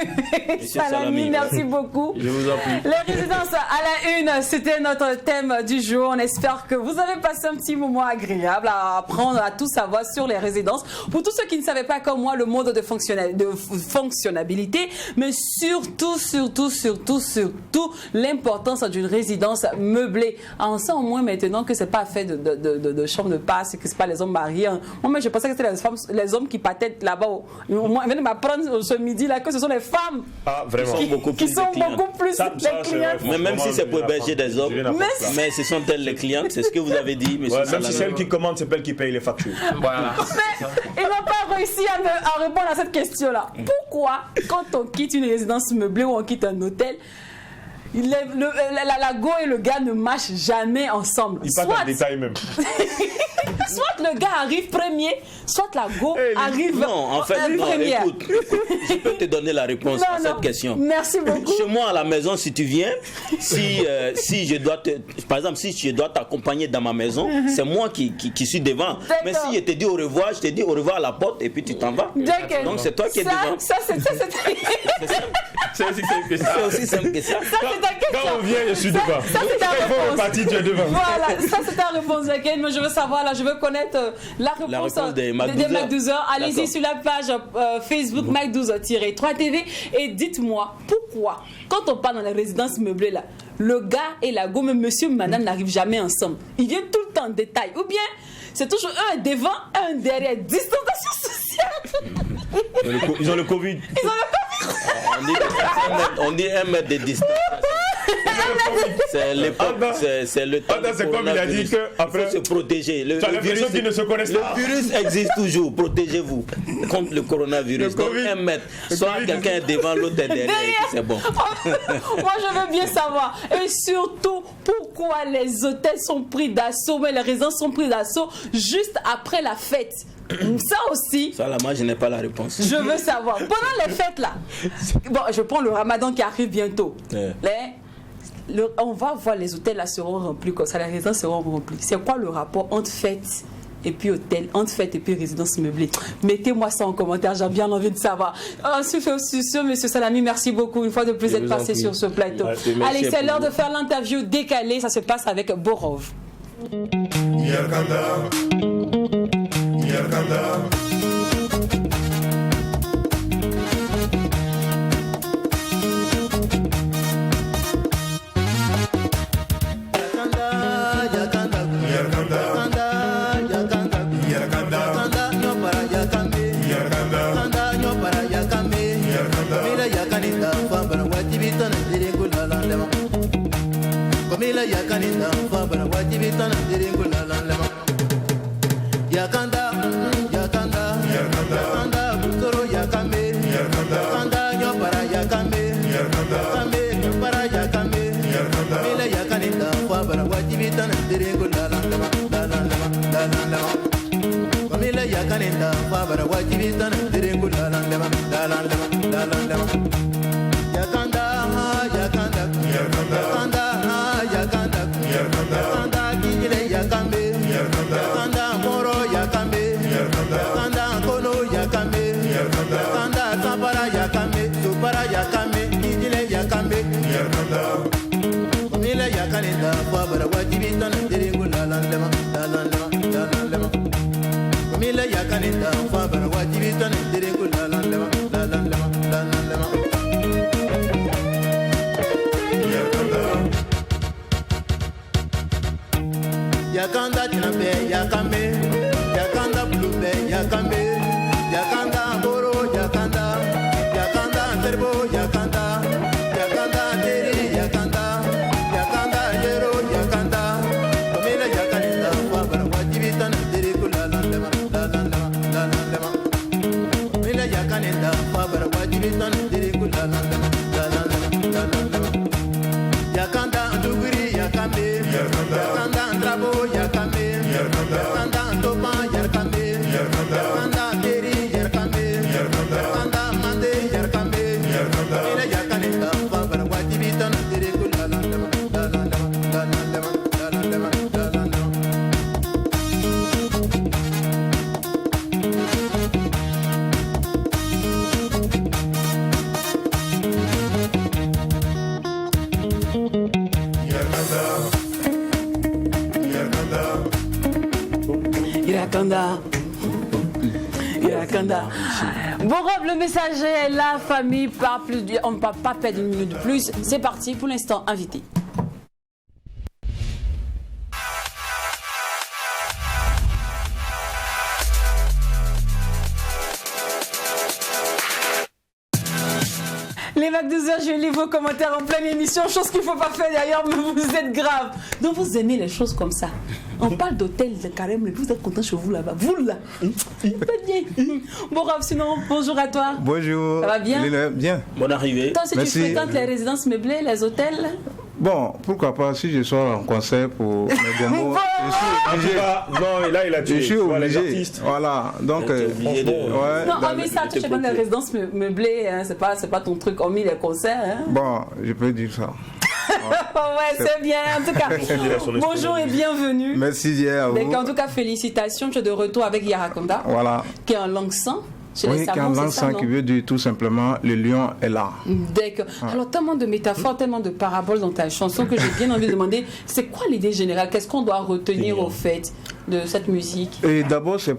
Salami, Salami. merci beaucoup. Je vous en prie. Les résidences à la une, c'était notre thème du jour. On espère que vous avez passé un petit moment agréable à apprendre à tout savoir sur les résidences. Pour tous ceux qui ne savaient pas comme moi le mode de fonctionnabilité, mais surtout l'importance d'une résidence meublée. On sait au moins maintenant que c'est pas fait de chambre de passe, que c'est pas les hommes mariés. Moi, je pensais que c'était les hommes qui partaient là-bas. Au moins, ils viennent m'apprendre ce midi-là que ce sont les femmes Ah, vraiment. Qui sont beaucoup qui plus sont de clientes. beaucoup plus Ça, les c'est clientes. vrai. Même si c'est pour héberger des hommes, mais ce sont elles les clientes, c'est ce que vous avez dit, monsieur Ouais, même Salami. si c'est elle qui commande, c'est pas elle qui paye les factures. Voilà. Mais ils n'ont pas réussi à répondre à cette question-là. Pourquoi, quand on quitte une résidence meublée ou on quitte un hôtel, la go et le gars ne marchent jamais ensemble? Il parle dans le détail même. Soit le gars arrive premier, soit la go arrive Non, en fait, non, première. écoute, je peux te donner la réponse à cette question. Merci beaucoup. Chez moi à la maison, si tu viens, si je dois par exemple, si je dois t'accompagner dans ma maison, c'est moi qui suis devant. Mais si je te dis au revoir, je te dis au revoir à la porte et puis tu t'en vas. D'accord. Donc c'est toi qui es devant. Ça, c'est C'est aussi simple que ça. C'est aussi simple que ça. c'est ta question. Quand on vient, je suis devant. Ça, c'est ta Quand il faut réponse. repartir, tu es devant. Voilà, ça c'est ta réponse, laquelle moi je veux savoir, là, je veux connaître la réponse des Mac des 12 Mac 12 heures. Allez-y D'accord. sur la page Facebook Mac 12-3 TV et dites-moi pourquoi, quand on parle dans les résidences meublées là, le gars et la go, même monsieur, madame n'arrivent jamais ensemble. Ils viennent tout le temps en détail. Ou bien c'est toujours un devant, un derrière. Distanciation sociale. Ils ont le Covid. On dit 1 mètre de distance. C'est l'époque, c'est le temps. C'est comme il a dit que après, il faut se protéger. Le virus, qui ne se connaissent pas. Le virus existe toujours. Protégez-vous contre le coronavirus. Donc un mètre, soit quelqu'un est devant, l'autre est derrière. C'est bon. Moi, je veux bien savoir. Et surtout, pourquoi les hôtels sont pris d'assaut, mais les résidences sont pris d'assaut juste après la fête. Ça aussi. Ça, là, moi, je n'ai pas la réponse. Je veux savoir. Pendant les fêtes, là. Bon, je prends le ramadan qui arrive bientôt. On va voir les hôtels là seront remplis comme ça, les résidences seront remplies. C'est quoi le rapport entre fêtes et puis hôtel, entre fêtes et puis résidence meublée? Mettez-moi ça en commentaire, j'ai bien envie de savoir. Monsieur Salami, merci beaucoup une fois de plus d'être passé sur ce plateau. Allez, c'est l'heure de faire l'interview décalée, ça se passe avec Borov. Komila yakanina fabara wajibitana diringula lama yakanda butoro yakame yakanda nyopara yakame yakame nyopara yakame komila yakanina fabara wajibitana diringula lama komila yakanina fabara wajibitana diringula lama yakanda kijile yakambe yakanda moro yakambe yakanda kono yakambe yakanda sapara yakambe supara yakambe kijile yakambe komila yakanenda fabara wajibitana diringula lama komila yakanenda fabara wajibitana diringula lama yakanda chinabe yakame yakanda blube yakame yakanda boro yakanda serbo yakanda teri yakanda yero yakanda komila yakanenda fabara wajibitana teri kulala lema komila yakanenda fabara wajibitana teri kulala lema yakanda nduguri yakame yakanda ndrabo yakame yakanda ndopa yakame yakanda teri yakame yakanda mande yakame ila yakanenda fabara wajibitana teri kulala lema Irakanda. Borov, le message est là, famille, on ne va pas perdre une minute de plus. C'est parti pour l'instant, invité. Les Mac 12h, je lis vos commentaires en pleine émission, chose qu'il ne faut pas faire d'ailleurs, mais vous êtes grave. Donc vous aimez les choses comme ça. On parle d'hôtel, de carême, mais vous êtes content chez vous là-bas. Vous là, pas bien. Bon, Rav, sinon, bonjour à toi. Bonjour. Ça va bien? Bien. Bonne arrivée. Toi, si tu fréquentes les résidences meublées, les hôtels? Bon, pourquoi pas, si je sors en concert pour mes démos, je suis obligé. Non, là, il a tué. Je suis les obligé. artistes. Voilà, donc... ouais, Non, hormis ça, tu sais pas les résidences meublées, hein, c'est pas ton truc, hormis les concerts. Hein. Bon, je peux dire ça. Ouais, c'est bien. En tout cas, bonjour et bienvenue. Merci bien à vous. Donc, en tout cas, félicitations. Tu es de retour avec Yarakonda, Voilà. qui est en langue 100. Oui, qui est en langue 100, qui veut dire tout simplement le lion est là. D'accord. Alors, tellement de métaphores, tellement de paraboles dans ta chanson que j'ai bien envie de demander, c'est quoi l'idée générale? Qu'est-ce qu'on doit retenir au fait de cette musique? Et d'abord, c'est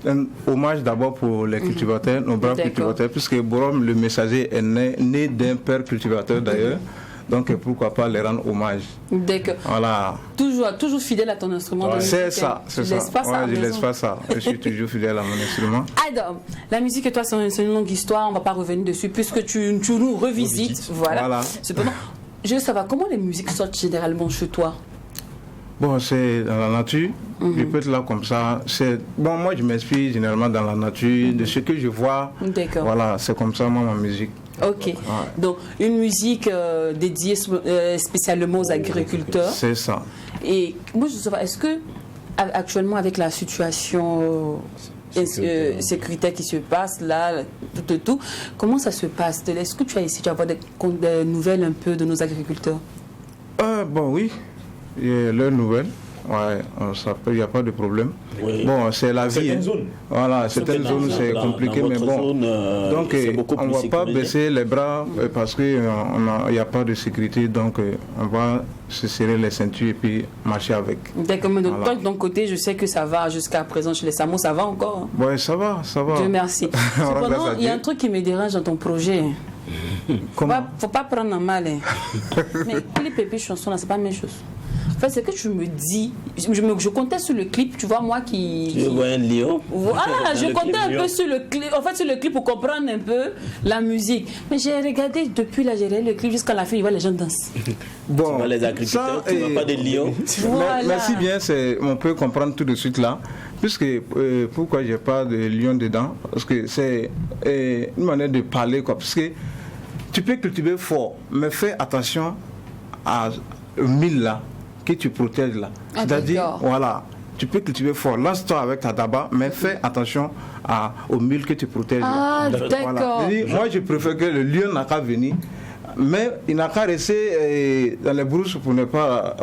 un hommage d'abord pour les cultivateurs, nos braves cultivateurs, puisque Borom, le messager, est né d'un père cultivateur d'ailleurs. Donc pourquoi pas les rendre hommage. D'accord. Voilà. Toujours fidèle à ton instrument de musique. C'est ça, c'est ça. Laisse pas ça. Je laisse pas ça. Je suis toujours fidèle à mon instrument. Alors, la musique et toi, c'est une longue histoire. On va pas revenir dessus puisque tu nous revisites. Voilà. Cependant, je veux savoir comment les musiques sortent généralement chez toi. Bon, c'est dans la nature. Je peux être là comme ça. Bon, moi, je m'inspire généralement dans la nature, de ce que je vois. D'accord. Voilà, c'est comme ça, moi, ma musique. Ok. Ouais. Donc, une musique dédiée spécialement aux agriculteurs. C'est ça. Et moi, je veux savoir, est-ce que, actuellement, avec la situation sécuritaire qui se passe là, tout, comment ça se passe? Est-ce que tu as essayé d'avoir des nouvelles un peu de nos agriculteurs? Bon, oui. Il y a leurs nouvelles. Ouais, il n'y a pas de problème. Oui. Bon, c'est la vie. Certaines zones. Voilà, certaines zones, c'est compliqué, mais bon. Donc, on ne va pas baisser les bras parce qu'il n'y a pas de sécurité. Donc, on va se serrer les ceintures et puis marcher avec. D'accord, mais toi, de ton côté, je sais que ça va jusqu'à présent chez les Samo, ça va encore? Oui, ça va. Dieu merci. Cependant, il y a un truc qui me dérange dans ton projet. Faut pas prendre en mal. Mais clip et puis chanson, là, c'est pas la même chose. En fait, c'est que je me dis, je comptais sur le clip, tu vois, moi qui... Je vois un lion. Voilà, je comptais un peu sur le clip, en fait, sur le clip pour comprendre un peu la musique. Mais j'ai regardé depuis là, j'ai regardé le clip jusqu'à la fin, je vois les gens dansent. Bon, tu vois les agriculteurs, tu vois pas des lions. Voilà. Merci bien, on peut comprendre tout de suite là. Puisque, pourquoi j'ai pas de lion dedans? Parce que c'est une manière de parler, quoi. Parce que tu peux cultiver fort, mais fais attention au mille là, que tu protèges là. C'est-à-dire, voilà, tu peux cultiver fort, lance-toi avec ta tabac, mais fais attention au mille que tu protèges là. D'accord. Voilà. Moi, je préfère que le lion n'a qu'à venir, mais il n'a qu'à rester dans les brousses pour ne pas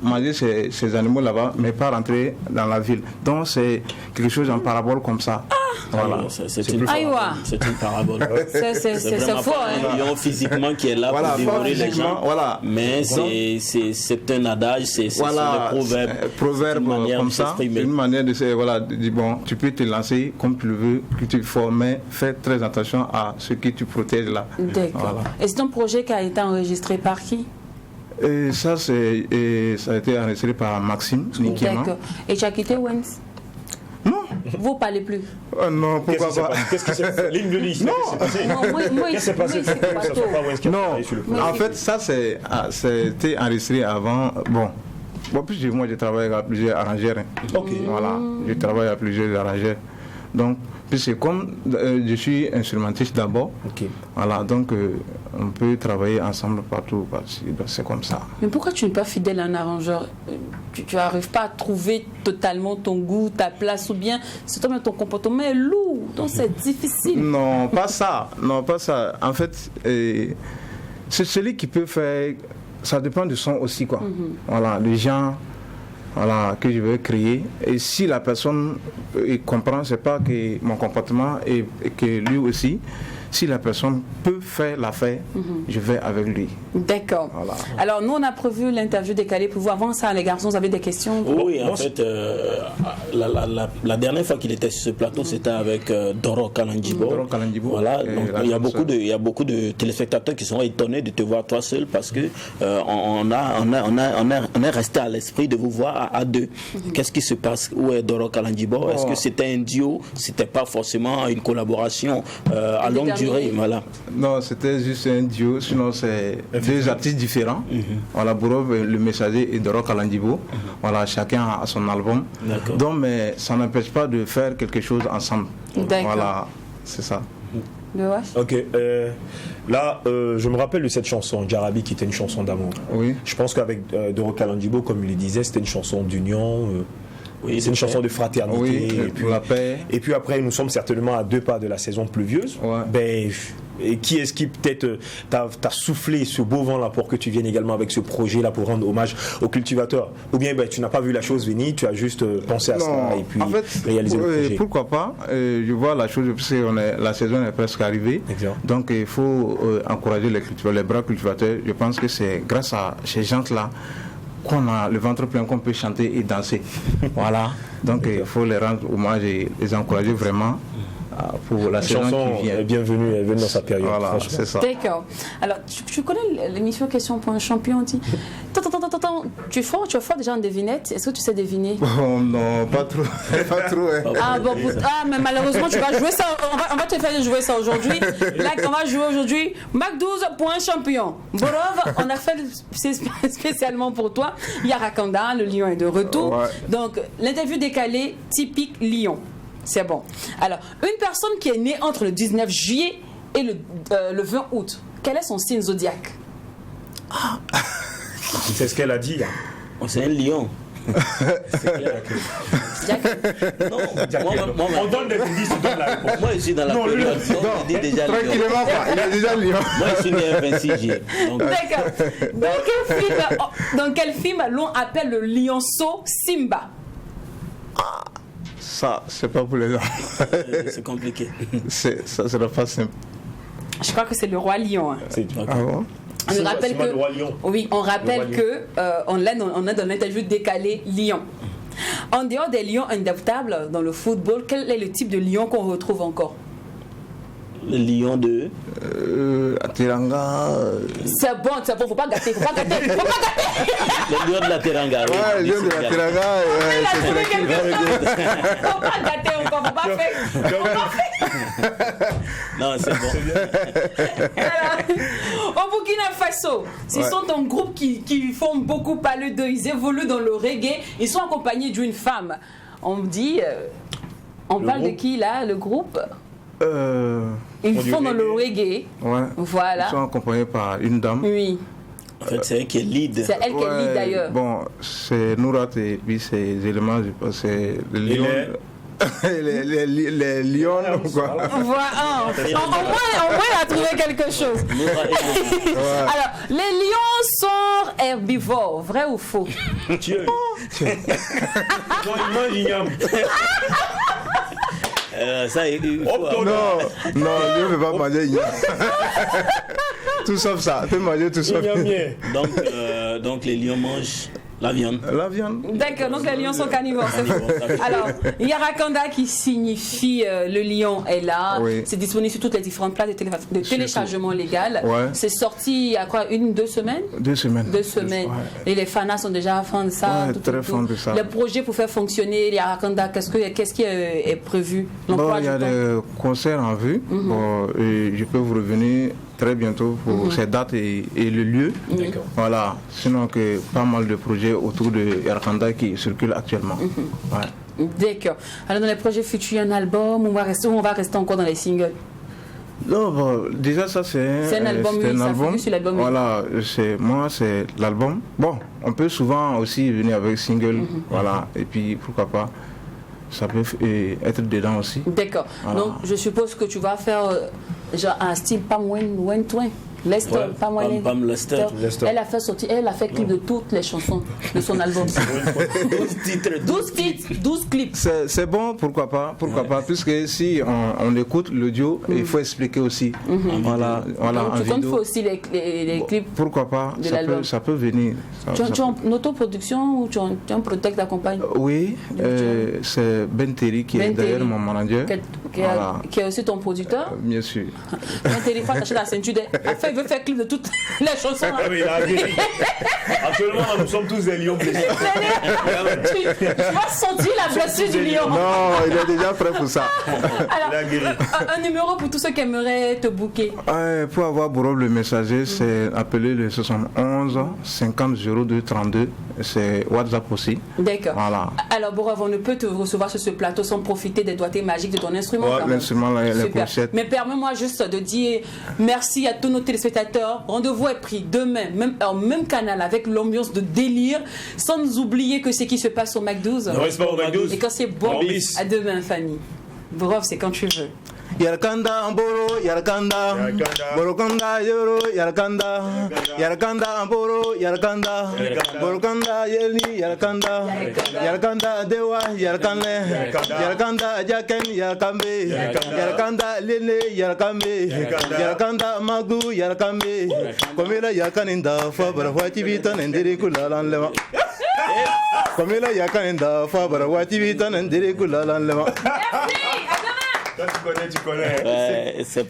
manger ces animaux là-bas, mais pas rentrer dans la ville. Donc, c'est quelque chose en parabole comme ça. Voilà. C'est une parabole. C'est fort. Un lion physiquement qui est là pour dévorer les gens. Voilà. Mais c'est un adage, c'est voilà, un proverbe comme ça. C'est une manière de dire bon, tu peux te lancer comme tu le veux, que tu formes, mais fais très attention à ce que tu protèges là. D'accord. Voilà. Et c'est un projet qui a été enregistré par qui? Ça a été enregistré par Maxime Nikema. D'accord. Et tu as quitté Wens? Non. Vous parlez plus? Non, pourquoi pas? Qu'est-ce qui s'est passé? L'île de l'île. Non, moi, Qu'est-ce qui s'est passé? Non, en fait, ça, c'était enregistré avant. Bon, plus moi, je travaille avec plusieurs arrangeurs. Ok. Voilà, je travaille avec plusieurs arrangeurs. Donc, puisque comme je suis instrumentiste d'abord, voilà, donc on peut travailler ensemble partout, c'est comme ça. Mais pourquoi tu n'es pas fidèle à un arrangeur? Tu n'arrives pas à trouver totalement ton goût, ta place, ou bien c'est toi-même ton comportement est lourd, donc c'est difficile. Non, pas ça. Non, pas ça. En fait, c'est celui qui peut faire. Ça dépend du son aussi, quoi. Voilà, les gens. Voilà, que je veux créer. Et si la personne comprend, c'est pas que mon comportement et que lui aussi, si la personne peut faire l'affaire, je vais avec lui. D'accord. Voilà. Alors, nous, on a prévu l'interview décalée pour vous. Avant ça, les garçons, vous avez des questions? Oui, en fait, la dernière fois qu'il était sur ce plateau, c'était avec Doro Kalandjibo. Voilà, donc il y a beaucoup de téléspectateurs qui sont étonnés de te voir toi seul parce que on est resté à l'esprit de vous voir à deux. Qu'est-ce qui se passe? Où est Doro Kalandjibo? Est-ce que c'était un duo? C'était pas forcément une collaboration à longue durée? Voilà. Non, c'était juste un duo, sinon c'est deux artistes différents. Voilà, Bourov, le messager, et Doro Kalandjibo. Voilà, chacun a son album. Donc, mais ça n'empêche pas de faire quelque chose ensemble. Voilà, c'est ça. Ok, là, je me rappelle de cette chanson, Jarabi, qui était une chanson d'amour. Oui. Je pense qu'avec Doro Kalandjibo, comme il le disait, c'était une chanson d'union. Oui, c'est une chanson de fraternité. Oui, et puis, la paix. Et puis après, nous sommes certainement à 2 pas de la saison pluvieuse. Ouais. Ben, et qui est-ce qui peut-être t'a soufflé ce beau vent là pour que tu viennes également avec ce projet là pour rendre hommage aux cultivateurs? Ou bien tu n'as pas vu la chose venir, tu as juste pensé à ça et puis en fait, réaliser le projet? Pourquoi pas? Je vois la chose, parce que la saison est presque arrivée. Exactement. Donc il faut encourager les bras cultivateurs. Je pense que c'est grâce à ces gens-là qu'on a le ventre plein, qu'on peut chanter et danser. Voilà. Donc il faut les rendre hommage et les encourager vraiment. pour la saison chanson qui vient. est bienvenue, elle vient dans sa période. Voilà, franchement. c'est ça. D'accord. Alors, tu connais l'émission Question pour un champion, on dit. Attends, tu es fort déjà en devinette. Est-ce que tu sais deviner? Oh, non, pas trop. Pas trop, hein. Ah bon, mais malheureusement tu vas jouer ça. On va te faire jouer ça aujourd'hui. Là, on va jouer aujourd'hui. Mac 12 pour un champion. Borov, on a fait spécialement pour toi. Yarakanda, le lion est de retour. Ouais. Donc, l'interview décalée typique lion. C'est bon. Alors, une personne qui est née entre le 19 juillet et le 20 août, quel est son signe zodiaque? C'est ce qu'elle a dit. Hein. Oh, c'est un lion. Non, On donne des indices, on donne la réponse. moi je suis dans la période. Donc, je dis déjà lion. Tranquillement, quoi. Il a déjà lion. Moi je suis né un 26 juillet. Donc, D'accord. Dans quel film l'on appelle le lionceau Simba? Ça, c'est pas pour les enfants. c'est compliqué. Ça sera pas simple. Je crois que c'est le roi lion. Hein. C'est Ah bon? On nous rappelle Simba, que le roi lion. oui, on rappelle Le que on est dans l'interview décalée lion. En dehors des lions indéboutables dans le football, quel est le type de lion qu'on retrouve encore? Le lion de. Atiranga. C'est bon, faut pas gâter. Le lion de la Teranga. Oui, Ouais, le lion de la Tiranga. Il a C'est trouvé tranquille. quelque chose. Faut pas gâter encore, faut pas faire. Non, c'est bon. Au Burkina Faso, ce sont un groupe qui font beaucoup parler d'eux. Ils évoluent dans le reggae. Ils sont accompagnés d'une femme. On me dit, on parle de qui là, le groupe? Ils du font dans le reggae. Ouais. Voilà. Ils sont accompagnés par une dame. Oui, En fait, c'est elle qui est lead. c'est elle qui est lead d'ailleurs. Bon, c'est Nourat et puis ces éléments, je pense, c'est les lions. Les lions, quoi. Voilà. Au moins, il a trouvé quelque chose. Alors, les lions sont herbivores, vrai ou faux? Dieu. Non, il mange igname. Ça, il faut. Non, le lion ne peut pas manger igname. Tout sauf ça, tu peux manger tout sauf. Donc les lions mangent la viande. La viande. D'accord, donc les lions sont carnivores, c'est faux. Alors, Yarakanda qui signifie le lion est là. Oui. C'est disponible sur toutes les différentes places de téléchargement légal. Ouais. C'est sorti il y a quoi, 1-2 semaines? 2 semaines. 2 semaines. Ouais. Et les fans sont déjà fans de ça. Ouais, très fans de ça. Le projet pour faire fonctionner Yarakanda, qu'est-ce qui est prévu? Bon, il y a des concerts en vue. Bon, et je peux vous revenir très bientôt pour ces dates et le lieu. D'accord. Voilà. Sinon que pas mal de projets autour de Yarakanda qui circulent actuellement. Ouais. D'accord. Alors dans les projets futurs, il y a un album, on va rester encore dans les singles? Non, bon, déjà ça c'est un album, c'est oui, un ça album. figure sur l'album, oui. Voilà, c'est l'album. Bon, on peut souvent aussi venir avec single, voilà, et puis pourquoi pas, ça peut être dedans aussi. D'accord. Voilà. Donc, je suppose que tu vas faire genre un style Pam Wen Twin. Lester, Ouais, Pam Wen Pam Lester. Elle a fait clip de toutes les chansons de son album. 12 titres, 12 clips. C'est bon, pourquoi pas, puisque si on écoute l'audio, il faut expliquer aussi. Voilà, Donc, en tu comptes vidéo. faire aussi les clips. Pourquoi pas, de l'album. ça peut venir. Tu es en autoproduction ou tu as un protect d'accompagne? Oui, c'est Ben Terry qui est Ben derrière Terry, mon manager. Voilà. Qui est aussi ton producteur. Bien sûr. Ben Terry, faut attacher la ceinture. Enfin, il veut faire clip de toutes les chansons. Ah, mais il a guéri. Actuellement, nous sommes tous des lions blessés. Tu vas sentir la blessure du lion. Non, il est déjà prêt pour ça. Alors, Il a guéri. un numéro pour tous ceux qui aimeraient te booker. Pour avoir Borov le messager, c'est appeler le 71 50 02 32. C'est WhatsApp aussi. D'accord. Voilà. Alors, Borov, on ne peut te recevoir sur ce plateau sans profiter des doigtés magiques de ton instrument. Ouais, quand même. l'instrument, la Super. clochette. Mais permets-moi juste de dire merci à tous nos téléspectateurs. Rendez-vous est pris demain, même heure, même canal, avec l'ambiance de délire. Sans oublier que c'est qui se passe au Mac 12. Ne reste pas au Mac 12. Et quand c'est bon, En bis. à demain, famille. Borov, c'est quand tu veux. Yarakanda Amboro, Yarakanda, Borokanda Yoro, Yarakanda, Yarakanda Amboro, Yarakanda, Borokanda Yeli, Yarakanda, Yarakanda Dewa, Yarakande, Yarakanda Jaken, Yarakambe, Yarakanda Lele, Yarakambe, Yarakanda Magu, Yarakambe, Komela Yakaninda, Fabra Wachivita, and Dirikula Leva. Komela Yakaninda, Fabra Wachivita, and Dirikula Leva. Merci, à demain. Quand tu connais, tu connais. Ouais, c'est